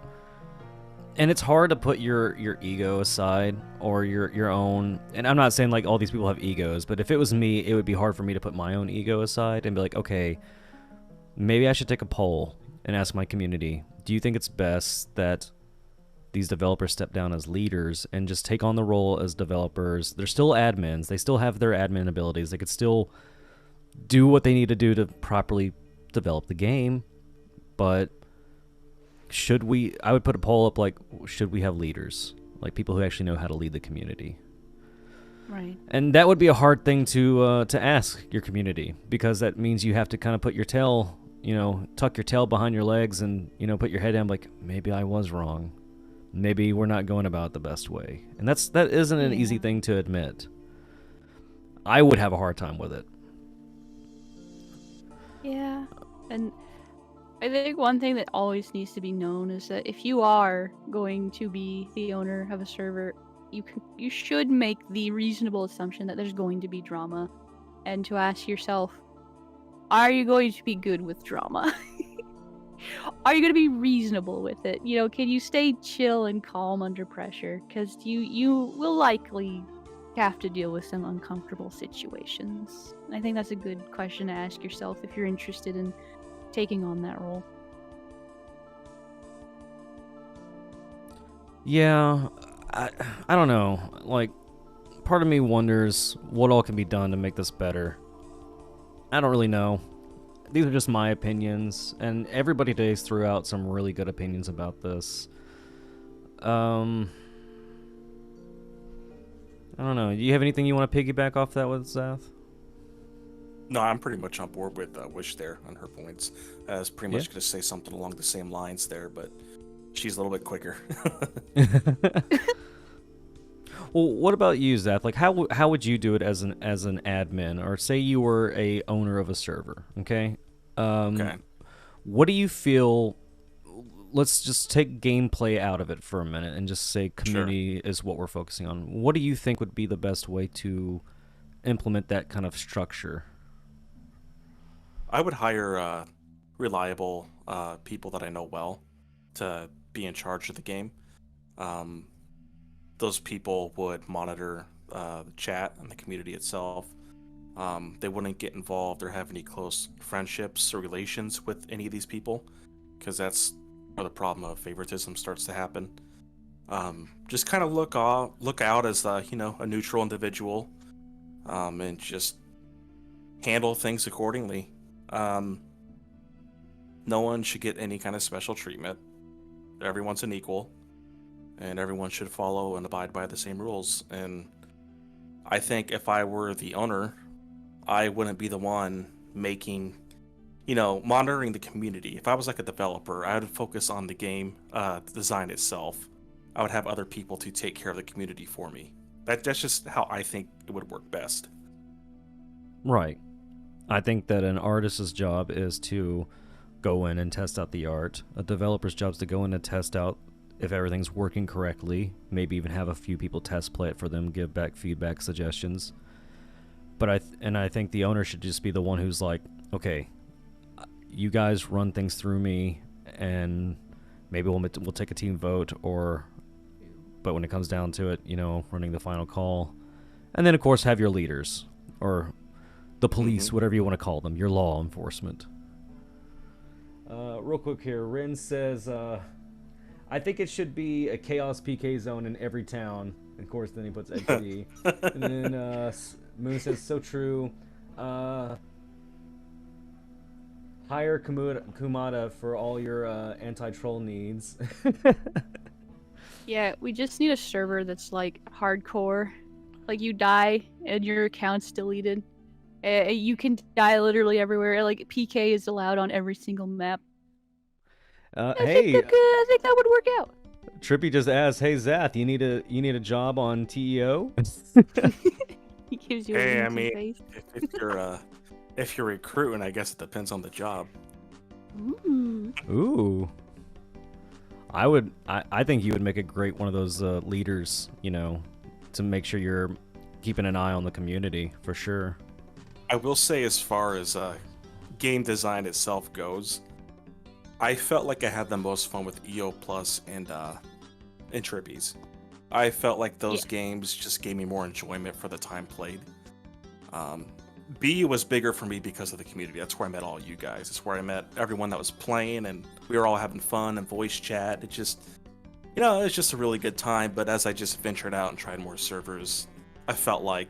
and it's hard to put your ego aside or your own, and I'm not saying like all these people have egos, but if it was me, it would be hard for me to put my own ego aside and be like, okay, maybe I should take a poll and ask my community, do you think it's best that these developers step down as leaders and just take on the role as developers? They're still admins. They still have their admin abilities. They could still do what they need to do to properly develop the game. But I would put a poll up like, should we have leaders? Like people who actually know how to lead the community. Right. And that would be a hard thing to ask your community, because that means you have to kind of put your tail, tuck your tail behind your legs and, put your head down like, maybe I was wrong. Maybe we're not going about it the best way. And that isn't an easy thing to admit. I would have a hard time with it. Yeah. And I think one thing that always needs to be known is that if you are going to be the owner of a server, you should make the reasonable assumption that there's going to be drama, and to ask yourself, are you going to be good with drama? Are you going to be reasonable with it? Can you stay chill and calm under pressure? Because you will likely have to deal with some uncomfortable situations. And I think that's a good question to ask yourself if you're interested in taking on that role. Yeah, I don't know. Like, part of me wonders what all can be done to make this better. I don't really know. These are just my opinions, and everybody today threw out some really good opinions about this. I don't know. Do you have anything you want to piggyback off that with, Zath? No, I'm pretty much on board with Wish there on her points. I was pretty much going to say something along the same lines there, but she's a little bit quicker. Well, what about you, Zath? Like, how would you do it as an admin, or say you were a owner of a server? Okay. Okay. What do you feel? Let's just take gameplay out of it for a minute and just say community is what we're focusing on. What do you think would be the best way to implement that kind of structure? I would hire reliable people that I know well to be in charge of the game. Those people would monitor the chat and the community itself. They wouldn't get involved or have any close friendships or relations with any of these people, because that's where the problem of favoritism starts to happen. Just kind of look out as a neutral individual, and just handle things accordingly. No one should get any kind of special treatment. Everyone's an equal, and everyone should follow and abide by the same rules. And I think if I were the owner, I wouldn't be the one making, monitoring the community. If I was like a developer, I would focus on the game design itself. I would have other people to take care of the community for me. That's just how I think it would work best. Right. I think that an artist's job is to go in and test out the art. A developer's job is to go in and test out if everything's working correctly, maybe even have a few people test play it for them, give back feedback, suggestions. But I think the owner should just be the one who's like, okay, you guys run things through me, and maybe we'll take a team vote, but when it comes down to it, running the final call. And then, of course, have your leaders, or the police, whatever you want to call them, your law enforcement. Real quick here, Rin says, I think it should be a chaos PK zone in every town. Of course, then he puts XD. And then Moon says, so true. Hire Kumada for all your anti-troll needs. Yeah, we just need a server that's like hardcore. Like you die and your account's deleted. You can die literally everywhere. Like PK is allowed on every single map. I think that would work out. Trippy just asked, "Hey Zath, you need a job on TEO?" He gives you a face. if you're recruiting, I guess it depends on the job. Ooh. I think you would make a great one of those leaders, to make sure you're keeping an eye on the community for sure. I will say, as far as game design itself goes, I felt like I had the most fun with EO Plus and Trippies. I felt like those games just gave me more enjoyment for the time played. B was bigger for me because of the community. That's where I met all you guys. It's where I met everyone that was playing, and we were all having fun and voice chat. It just, it's just a really good time. But as I just ventured out and tried more servers, I felt like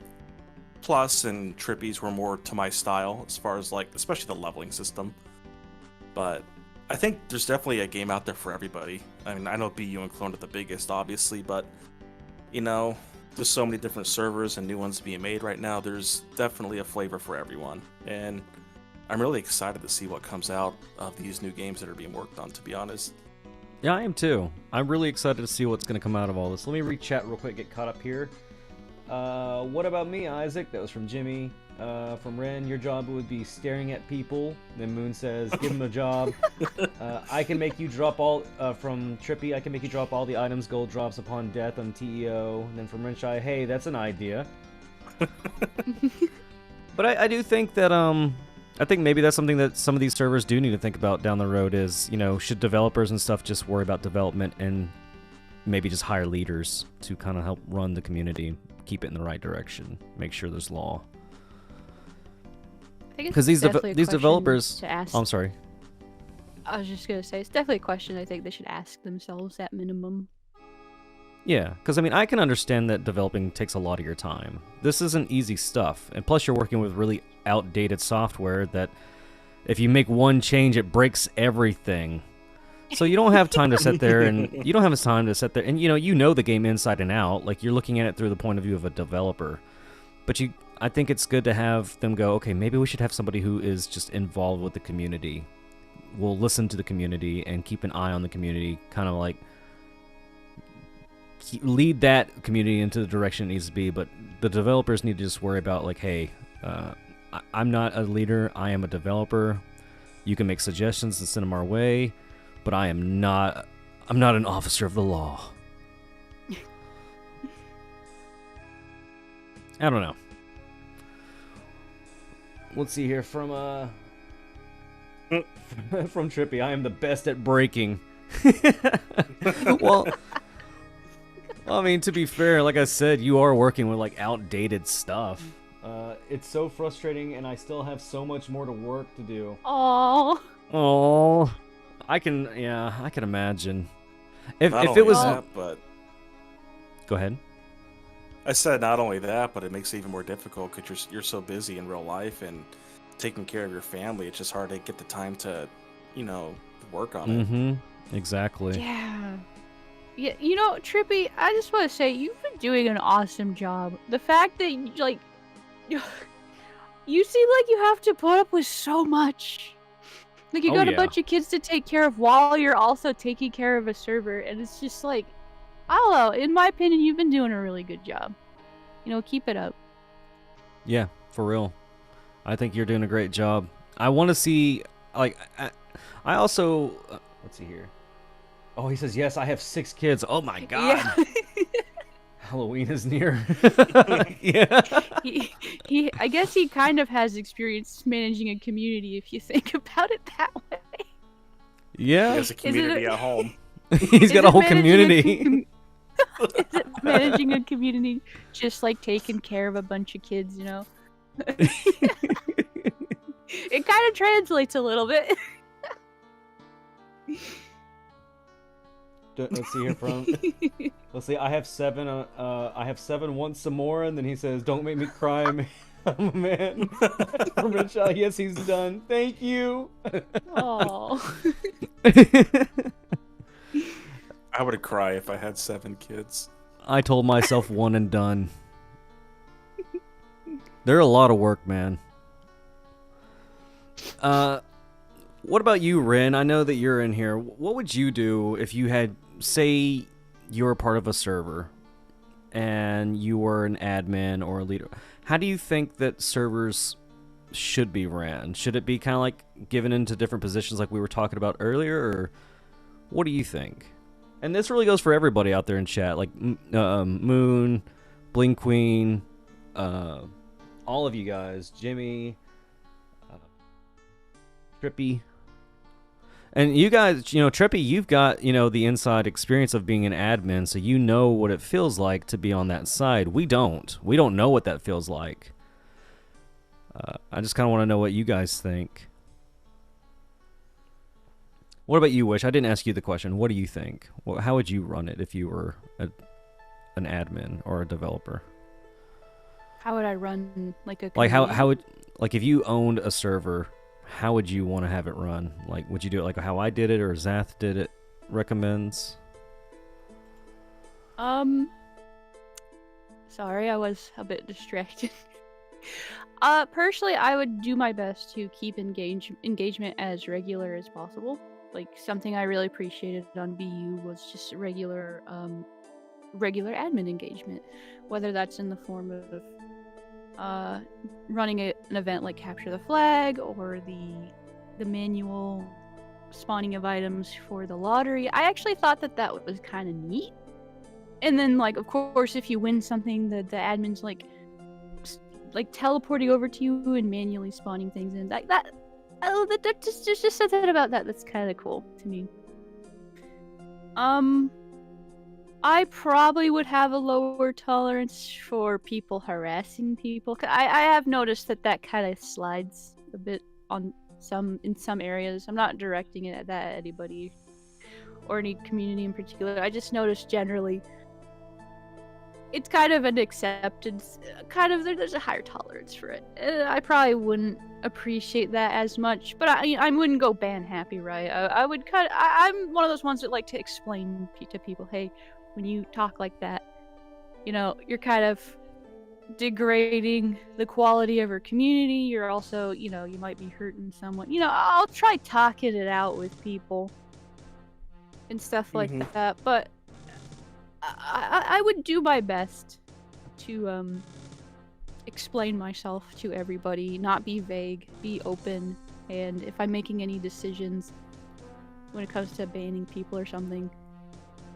Plus and Trippies were more to my style as far as especially the leveling system. But I think there's definitely a game out there for everybody. I mean, I know BU and Clone are the biggest, obviously, but you know, there's so many different servers and new ones being made right now. There's definitely a flavor for everyone, and I'm really excited to see what comes out of these new games that are being worked on, to be honest. Yeah, I am too. I'm really excited to see what's going to come out of all this. Let me read chat real quick, get caught up here. What about me, Isaac? That was from Jimmy. From Ren, your job would be staring at people. Then Moon says, give him a job. I can make you drop all, from Trippy, I can make you drop all the items gold drops upon death on TEO. And then from Renshai, hey, that's an idea. But I do think that, I think maybe that's something that some of these servers do need to think about down the road is, you know, should developers and stuff just worry about development and maybe just hire leaders to kind of help run the community, keep it in the right direction, make sure there's law. Because these developers, to ask. Oh, I'm sorry. I was just gonna say it's definitely a question I think they should ask themselves at minimum. Yeah, because I mean I can understand that developing takes a lot of your time. This isn't easy stuff, and plus you're working with really outdated software that if you make one change it breaks everything. So you don't have time to sit there and you know the game inside and out. Like you're looking at it through the point of view of a developer, but I think it's good to have them go, okay, maybe we should have somebody who is just involved with the community. Will listen to the community and keep an eye on the community, kind of like lead that community into the direction it needs to be. But the developers need to just worry about like, hey, I'm not a leader, I am a developer. You can make suggestions and send them our way, but I'm not an officer of the law. I don't know. Let's see here from from Trippy. I am the best at breaking. Well, I mean, to be fair, like I said, you are working with like outdated stuff. It's so frustrating, and I still have so much more to work to do. Oh, I can imagine. If it was, but go ahead. I said not only that, but it makes it even more difficult because you're so busy in real life and taking care of your family. It's just hard to get the time to, work on it. Mm-hmm. Exactly. Yeah. Yeah, Trippy, I just want to say you've been doing an awesome job. The fact that you seem like you have to put up with so much. Like you got a bunch of kids to take care of while you're also taking care of a server, and it's just like, I don't know. In my opinion, you've been doing a really good job. Keep it up. Yeah, for real. I think you're doing a great job. I want to see, like, I also, let's see here. Oh, he says, yes, I have 6 kids. Oh my God. Yeah. Halloween is near. Yeah. I guess he kind of has experience managing a community if you think about it that way. Yeah. He has a community at home. He's got a whole community. Is it managing a community just like taking care of a bunch of kids, It kind of translates a little bit. Let's see here from. Let's see. I have 7. I have 7. Want some more? And then he says, "Don't make me cry, man. I'm a man." From Rich, yes, he's done. Thank you. Oh. I would cry if I had 7 kids. I told myself 1 and done. They're a lot of work, man. What about you, Ren? I know that you're in here. What would you do if you had, say, you were part of a server and you were an admin or a leader? How do you think that servers should be ran? Should it be kind of like given into different positions like we were talking about earlier, or what do you think? And this really goes for everybody out there in chat, like Moon, Bling Queen, all of you guys, Jimmy, Trippy. And you guys, Trippy, you've got, the inside experience of being an admin, so you know what it feels like to be on that side. We don't. We don't know what that feels like. I just kind of want to know what you guys think. What about you, Wish? I didn't ask you the question. What do you think? How would you run it if you were an admin or a developer? How would I run like a community? Like how would, like if you owned a server how would you want to have it run? Like, would you do it like how I did it, or Zath did it? Recommends. Sorry, I was a bit distracted. Personally, I would do my best to keep engagement as regular as possible. Like, something I really appreciated on BU was just regular admin engagement, whether that's in the form of running an event like Capture the Flag, or the manual spawning of items for the lottery. I actually thought that was kind of neat. And then, like, of course, if you win something, the admin's like teleporting over to you and manually spawning things in. That just something about that that's kind of cool to me. I probably would have a lower tolerance for people harassing people. I have noticed that kind of slides a bit in some areas. I'm not directing it at anybody or any community in particular. I just noticed generally it's kind of an acceptance, there's a higher tolerance for it. I probably wouldn't appreciate that as much, but I wouldn't go ban happy, right? I'm one of those ones that like to explain to people, hey, when you talk like that, you're kind of degrading the quality of our community. You're also, you might be hurting someone. I'll try talking it out with people and stuff like that, but I would do my best to explain myself to everybody, not be vague, be open, and if I'm making any decisions when it comes to banning people or something,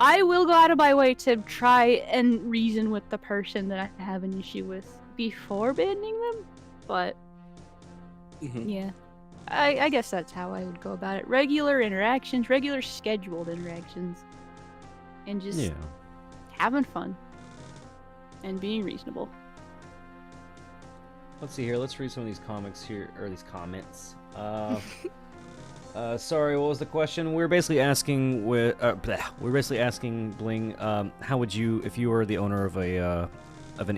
I will go out of my way to try and reason with the person that I have an issue with before banning them, but yeah, I guess that's how I would go about it. Regular interactions, regular scheduled interactions, and just having fun and being reasonable. Let's see here. Let's read some of these comics here, or these comments. Sorry, what was the question? We're basically asking Bling, how would you, if you were the owner of an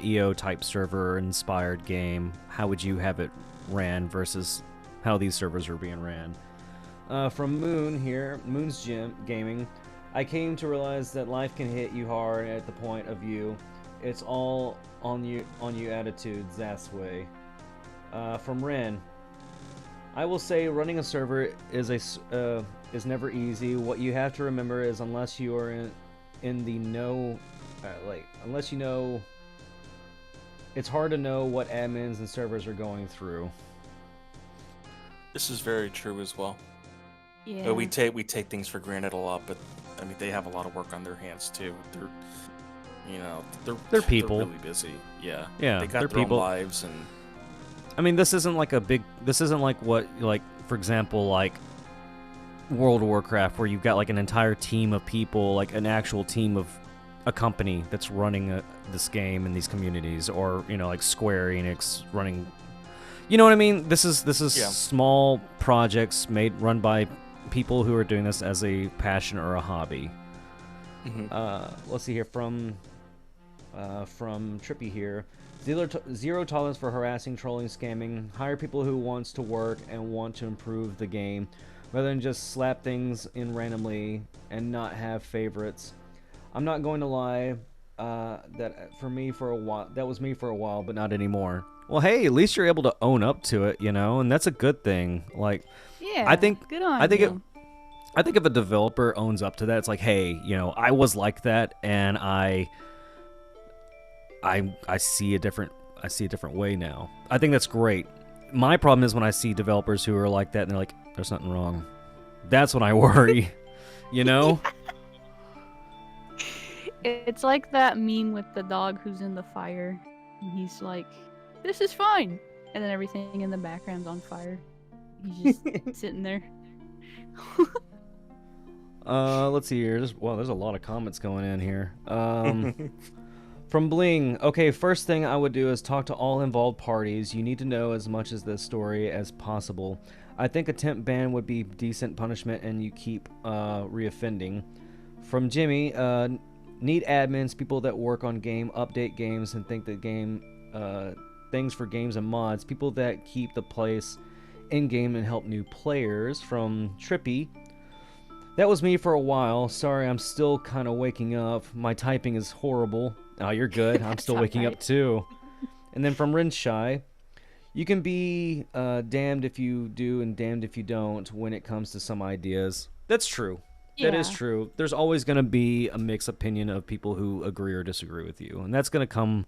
EO type server inspired game, how would you have it ran versus how these servers are being ran? From Moon here, Moon's Gaming. I came to realize that life can hit you hard at the point of view. It's all on you attitude, Zath's way. From Ren, I will say running a server is never easy. What you have to remember is unless you are in the know, unless you know, it's hard to know what admins and servers are going through. This is very true as well. Yeah. We take things for granted a lot, but I mean they have a lot of work on their hands too. They're people. They're really busy. Yeah. Yeah. They got their own lives, and I mean, this isn't like what, like, for example, like World of Warcraft, where you've got like an entire team of people, like an actual team of a company that's running this game in these communities, or like Square Enix running. You know what I mean? This is small projects run by people who are doing this as a passion or a hobby. Let's see here from Trippy here. Zero tolerance for harassing, trolling, scamming. Hire people who wants to work and want to improve the game, rather than just slap things in randomly and not have favorites. I'm not going to lie, that was me for a while, but not anymore. Well, hey, at least you're able to own up to it, and that's a good thing. Like, yeah, I think good on you. I think if a developer owns up to that, it's like, hey, I was like that, and I see a different way now. I think that's great. My problem is when I see developers who are like that and they're like, there's nothing wrong. That's when I worry. It's like that meme with the dog who's in the fire, and he's like, this is fine, and then everything in the background's on fire. He's just sitting there. Let's see here. There's a lot of comments going in here. From Bling, okay, first thing I would do is talk to all involved parties. You need to know as much of this story as possible. I think a temp ban would be decent punishment, and you keep reoffending. From Jimmy, need admins, people that work on game, update games, and think that game things for games and mods, people that keep the place in-game and help new players. From Trippy. That was me for a while. Sorry, I'm still kind of waking up. My typing is horrible. Oh, you're good. I'm still waking up too. And then from Rinshai, you can be damned if you do and damned if you don't when it comes to some ideas. That's true. That is true. There's always going to be a mixed opinion of people who agree or disagree with you. And that's going to come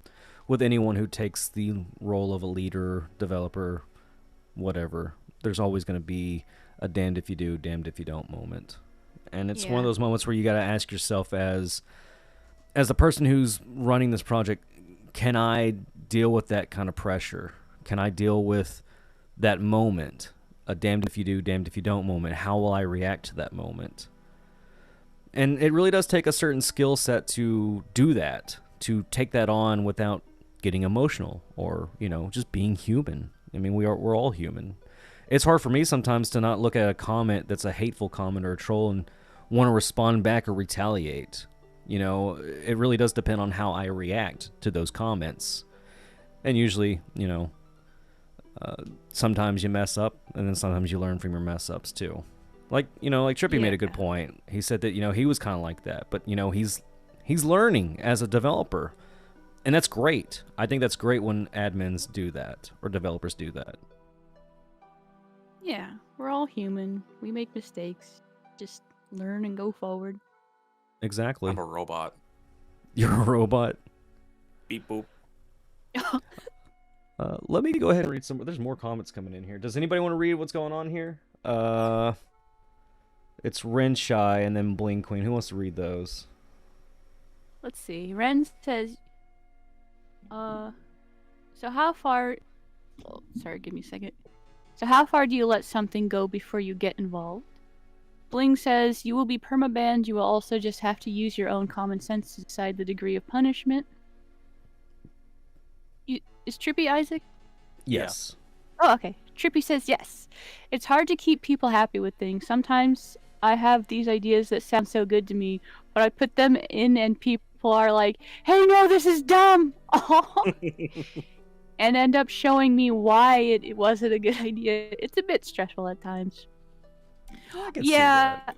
with anyone who takes the role of a leader, developer, whatever. There's always going to be a damned if you do, damned if you don't moment. And it's one of those moments where you got to ask yourself as the person who's running this project, can I deal with that kind of pressure? Can I deal with that moment? A damned if you do, damned if you don't moment. How will I react to that moment? And it really does take a certain skill set to do that, to take that on without getting emotional or, just being human. I mean, we're all human. It's hard for me sometimes to not look at a comment that's a hateful comment or a troll and want to respond back or retaliate. It really does depend on how I react to those comments. And usually, sometimes you mess up, and then sometimes you learn from your mess ups too. Like Trippy made a good point. He said that, he was kind of like that, but he's learning as a developer. And that's great. I think that's great when admins do that or developers do that. Yeah, we're all human. We make mistakes. Just learn and go forward. Exactly. I'm a robot. You're a robot? Beep boop. Let me go ahead and read some. There's more comments coming in here. Does anybody want to read what's going on here? It's Rinshai and then Bling Queen. Who wants to read those? Let's see. Ren says, so how far... Oh, sorry, give me a second. So how far do you let something go before you get involved? Bling says, you will be permabanned. You will also just have to use your own common sense to decide the degree of punishment. Is Trippy Isaac? Yes. Oh, okay. Trippy says yes. It's hard to keep people happy with things. Sometimes I have these ideas that sound so good to me, but I put them in and people are like, hey, no, this is dumb. And end up showing me why it wasn't a good idea. It's a bit stressful at times. I can see that.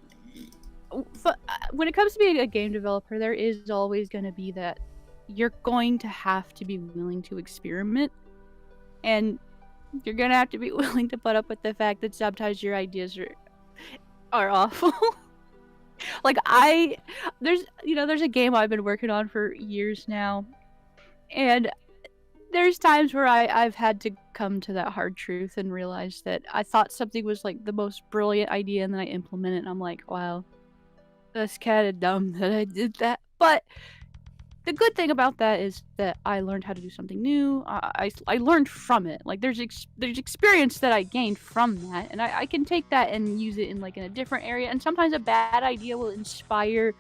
When it comes to being a game developer, there is always going to be that you're going to have to be willing to experiment, and you're going to have to be willing to put up with the fact that sometimes your ideas are awful. Like there's a game I've been working on for years now, and there's times where I've had to come to that hard truth and realize that I thought something was like the most brilliant idea, and then I implement it and I'm like, wow, that's kind of dumb that I did that. But the good thing about that is that I learned how to do something new. I learned from it. Like there's experience that I gained from that, and I can take that and use it in a different area. And sometimes a bad idea will inspire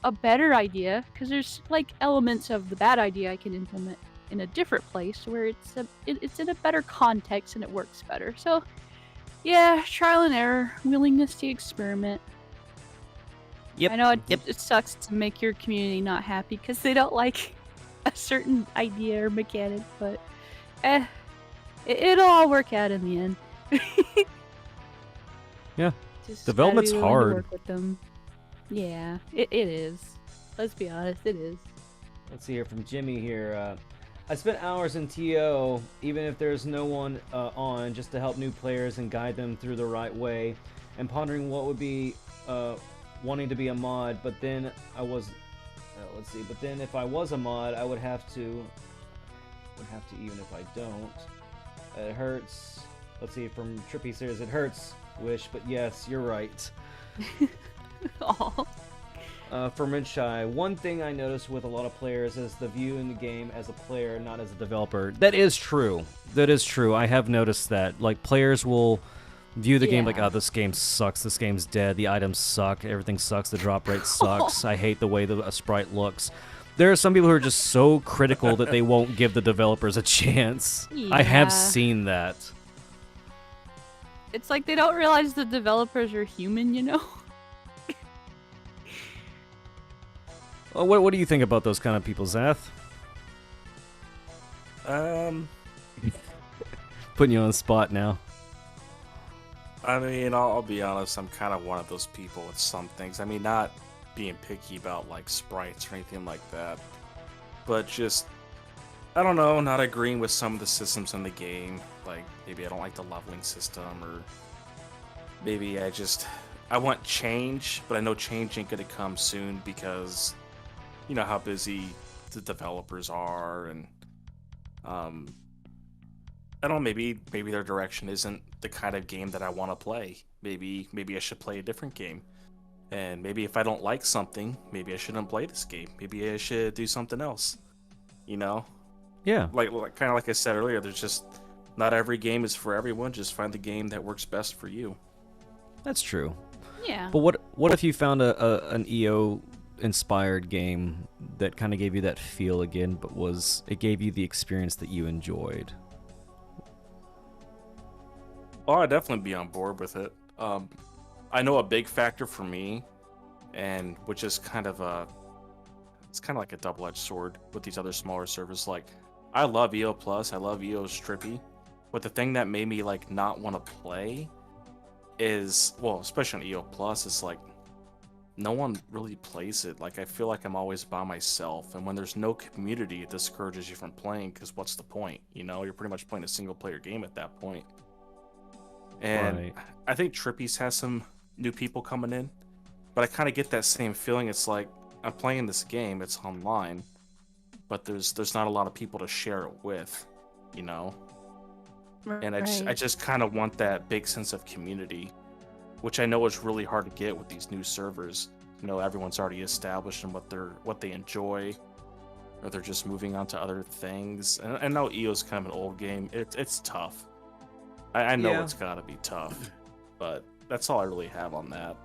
a better idea, because there's elements of the bad idea I can implement in a different place where it's in a better context and it works better. So yeah, trial and error, willingness to experiment. Yep. I know it sucks to make your community not happy because they don't like a certain idea or mechanic, but it'll all work out in the end. Yeah. Just Development's gotta be willing to hard. work with them. Yeah, it is. Let's be honest, it is. Let's see here from Jimmy here. I spent hours in TO, even if there's no one on, just to help new players and guide them through the right way, and pondering what would be wanting to be a mod. But then I was, let's see. But then if I was a mod, I would have to even if I don't. It hurts. Let's see, from Trippy Series, it hurts. Wish, but yes, you're right. Aw. For Rinshai, one thing I noticed with a lot of players is the view in the game as a player, not as a developer. That is true. That is true. I have noticed that. Players will view the game like, oh, this game sucks. This game's dead. The items suck. Everything sucks. The drop rate sucks. I hate the way the sprite looks. There are some people who are just so critical that they won't give the developers a chance. Yeah. I have seen that. It's like they don't realize the developers are human, you know? What do you think about those kind of people, Zath? Um, Putting you on the spot now. I mean, I'll be honest. I'm kind of one of those people with some things. I mean, not being picky about like sprites or anything like that, but just I don't know, not agreeing with some of the systems in the game. Like maybe I don't like the leveling system, or maybe I want change, but I know change ain't gonna come soon because you know how busy the developers are, and um, I don't know, maybe their direction isn't the kind of game that I want to play. Maybe I should play a different game. And maybe if I don't like something, maybe I shouldn't play this game. Maybe I should do something else. You know? Yeah, Like kind of like I said earlier, there's just not every game is for everyone. Just find the game that works best for you. that's true. Yeah. But what if you found an EO inspired game that kind of gave you that feel again, but it gave you the experience that you enjoyed? Oh, I'd definitely be on board with it. I know a big factor for me, and which is it's kind of like a double-edged sword with these other smaller servers. Like, I love EO Plus, I love EO's Trippy, but the thing that made me like not want to play is, well, especially on EO Plus, is like no one really plays it. Like, I feel like I'm always by myself, and when there's no community, it discourages you from playing. Because what's the point? You know, you're pretty much playing a single-player game at that point. And Right. I think Trippy's has some new people coming in, but I kind of get that same feeling. It's like I'm playing this game, it's online, but there's not a lot of people to share it with, you know. And I Right. just kind of want that big sense of community, which I know is really hard to get with these new servers. You know, everyone's already established in what they enjoy, or they're just moving on to other things. And I know EO's kind of an old game. It's tough. I know Yeah. it's gotta be tough, but that's all I really have on that.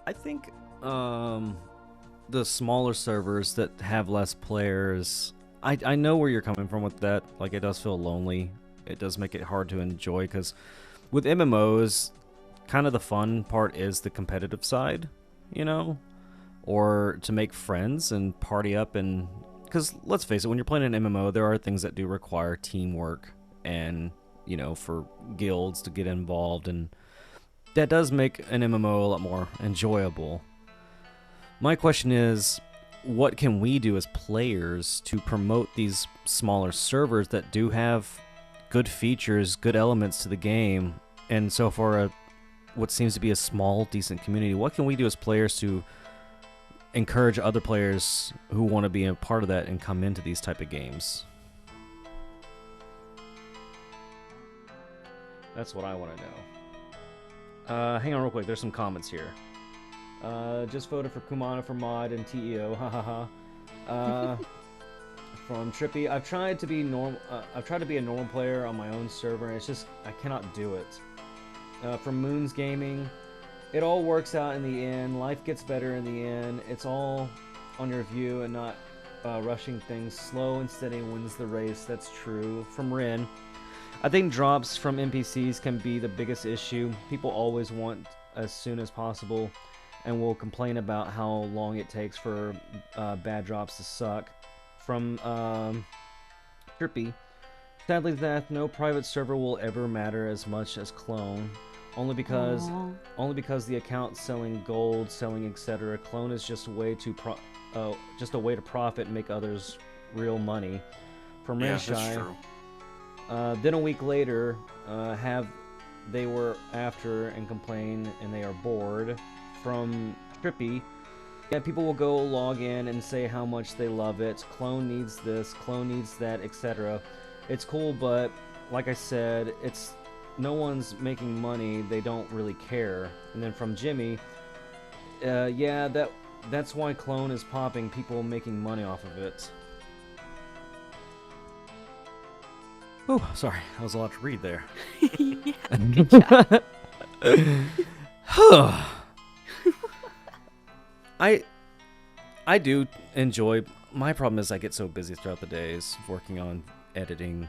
I think the smaller servers that have less players, I know where you're coming from with that. Like, it does feel lonely. It does make it hard to enjoy, because with MMOs, kind of the fun part is the competitive side, you know? Or to make friends and party up, and because let's face it, when you're playing an MMO, there are things that do require teamwork and, you know, for guilds to get involved, and that does make an MMO a lot more enjoyable. My question is, what can we do as players to promote these smaller servers that do have good features, good elements to the game, and so far what seems to be a small, decent community? What can we do as players to encourage other players who want to be a part of that and come into these type of games? That's what I want to know. Hang on real quick. There's some comments here. Just voted for Kumana for mod and TEO. Ha ha ha. From Trippy, I've tried to be a normal player on my own server, and it's just I cannot do it. From Moons Gaming, it all works out in the end. Life gets better in the end. It's all on your view and not rushing things. Slow and steady wins the race. That's true. From Rin, I think drops from NPCs can be the biggest issue. People always want as soon as possible, and will complain about how long it takes for bad drops to suck. From Trippy, sadly that no private server will ever matter as much as Clone, only because the account selling gold, selling etc. Clone is just a way to profit and make others real money. From Yeah, Renshai, that's true. then a week later, they were after and complain and they are bored. From Trippy, yeah, people will go log in and say how much they love it. Clone needs this, Clone needs that, etc. It's cool, but like I said, it's no one's making money. They don't really care. And then from Jimmy, yeah, that's why Clone is popping. People making money off of it. Oh, sorry, that was a lot to read there. Yeah, good job. I do enjoy. My problem is I get so busy throughout the days working on editing,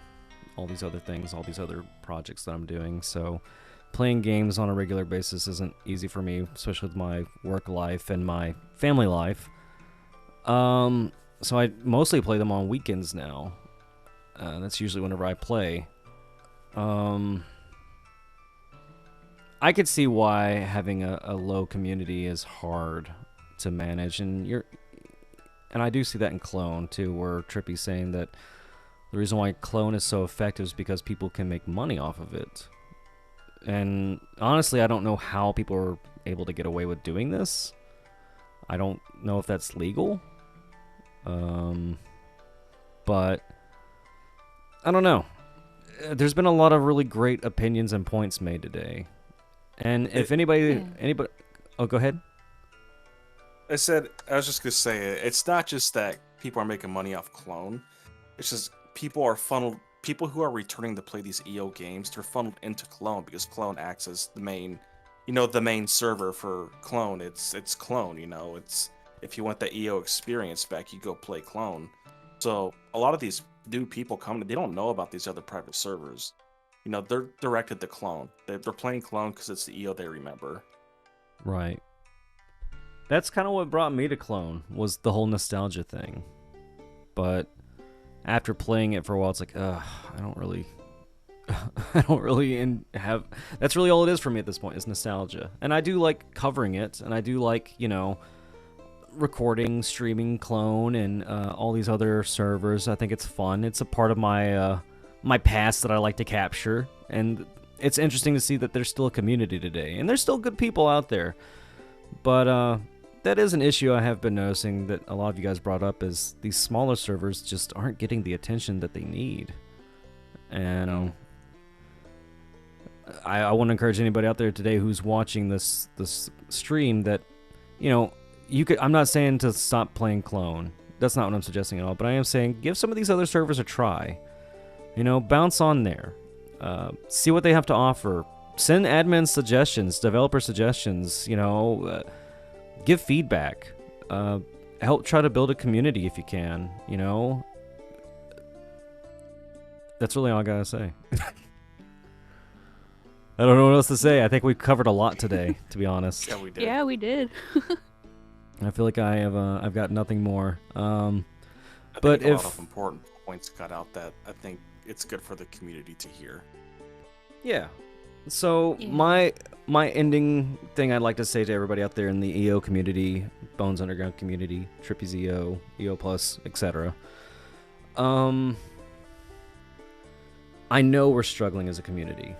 all these other things, all these other projects that I'm doing. So playing games on a regular basis isn't easy for me, especially with my work life and my family life. So I mostly play them on weekends now. That's usually whenever I play. I could see why having a low community is hard to manage, and I do see that in Clone too, where Trippy's saying that the reason why Clone is so effective is because people can make money off of it. And honestly, I don't know how people are able to get away with doing this. I don't know if that's legal. But I don't know. There's been a lot of really great opinions and points made today. And if anybody, oh, go ahead. I was just gonna say, it's not just that people are making money off Clone. It's just people who are returning to play these EO games, they're funneled into Clone because Clone acts as the main, the main server for Clone. It's Clone, it's, if you want the EO experience back, you go play Clone. So a lot of these new people coming, they don't know about these other private servers. They're directed to Clone. They're playing Clone because it's the EO they remember. Right. That's kind of what brought me to Clone, was the whole nostalgia thing. But after playing it for a while, it's like, I don't really have, that's really all it is for me at this point, is nostalgia. And I do like covering it, and I do like, recording, streaming Clone, and all these other servers. I think it's fun. It's a part of my my past that I like to capture, and it's interesting to see that there's still a community today, and there's still good people out there. But that is an issue I have been noticing that a lot of you guys brought up, is these smaller servers just aren't getting the attention that they need. And I want to encourage anybody out there today who's watching this stream that, I'm not saying to stop playing Clone. That's not what I'm suggesting at all. But I am saying give some of these other servers a try. Bounce on there. See what they have to offer. Send admin suggestions, developer suggestions, give feedback. Help try to build a community if you can, That's really all I gotta say. I don't know what else to say. I think we covered a lot today, to be honest. Yeah, we did. Yeah, we did. I feel like I've got nothing more. But if a lot of important points cut out that I think it's good for the community to hear. Yeah. So my ending thing I'd like to say to everybody out there in the EO community, Bones Underground community, Trippy's EO, EO Plus, etc. I know we're struggling as a community.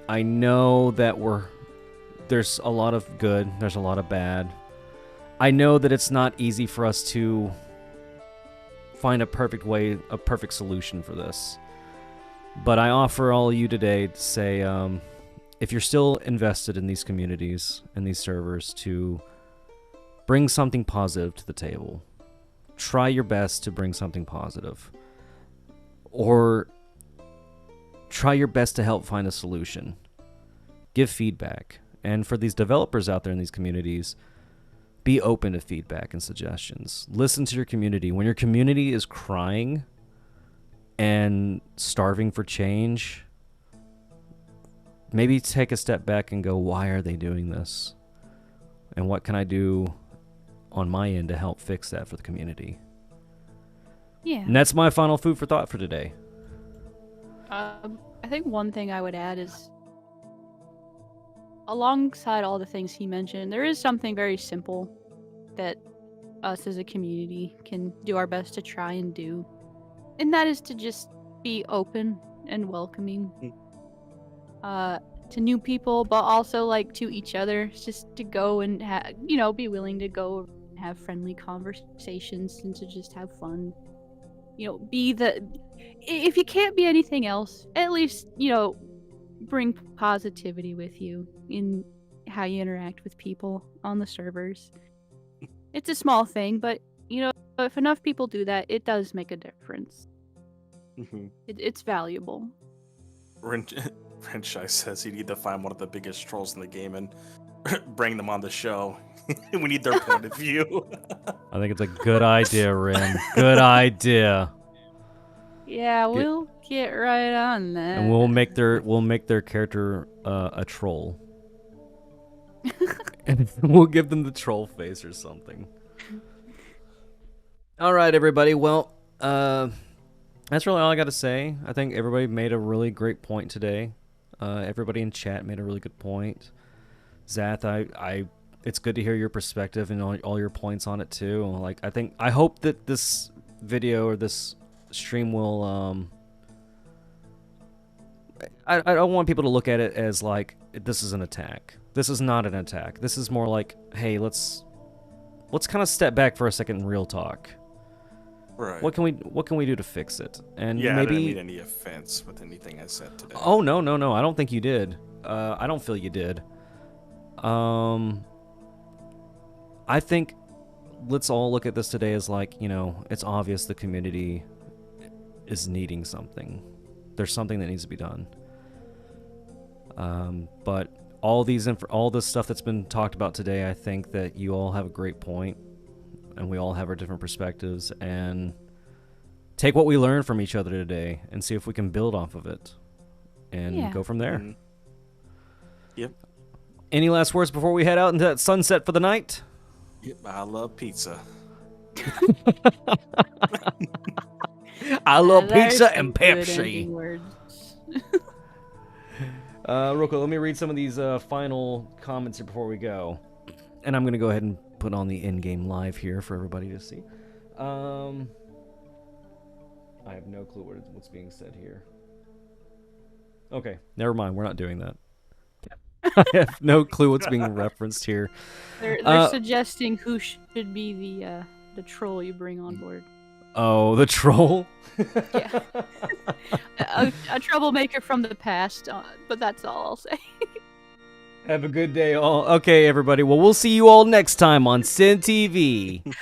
I know that there's a lot of good, there's a lot of bad. I know that it's not easy for us to find a perfect solution for this. But I offer all of you today to say, if you're still invested in these communities and these servers, to bring something positive to the table. Try your best to bring something positive. Or try your best to help find a solution. Give feedback. And for these developers out there in these communities, be open to feedback and suggestions. Listen to your community. When your community is crying and starving for change, maybe take a step back and go, why are they doing this? And what can I do on my end to help fix that for the community? Yeah. And that's my final food for thought for today. I think one thing I would add is, alongside all the things he mentioned, there is something very simple that us as a community can do our best to try and do. And that is to just be open and welcoming to new people, but also like to each other. It's just to go and be willing to go and have friendly conversations and to just have fun. If you can't be anything else, at least, bring positivity with you in how you interact with people on the servers. It's a small thing, but, if enough people do that, it does make a difference. Mm-hmm. It's valuable. Renshai says you need to find one of the biggest trolls in the game and bring them on the show. We need their point of view. I think it's a good idea, Ren. Good idea. Yeah, we'll get right on that. And we'll make their character a troll. And we'll give them the troll face or something. All right, everybody. Well, that's really all I got to say. I think everybody made a really great point today. Everybody in chat made a really good point. Zath, it's good to hear your perspective and all your points on it too. Like, I hope that this video or this stream will, I don't want people to look at it as like, this is an attack. This is not an attack. This is more like, hey, let's kind of step back for a second and real talk. Right. What can we do to fix it? And yeah, maybe I didn't mean any offense with anything I said today. Oh no, I don't think you did. I don't feel you did. I think let's all look at this today as like, you know, it's obvious the community is needing something. There's something that needs to be done. But all this stuff that's been talked about today, I think that you all have a great point, and we all have our different perspectives, and take what we learned from each other today and see if we can build off of it and go from there. Mm-hmm. Yep. Any last words before we head out into that sunset for the night? Yep, I love pizza. I love There's pizza some and good Pepsi. ending words. Real quick, let me read some of these final comments here before we go. And I'm going to go ahead and put on the in-game live here for everybody to see. I have no clue what's being said here. Okay, never mind. We're not doing that. I have no clue what's being referenced here. They're suggesting who should be the troll you bring on board. Oh, the troll? Yeah. a troublemaker from the past, but that's all I'll say. Have a good day, all. Okay, everybody. Well, we'll see you all next time on SiinTV.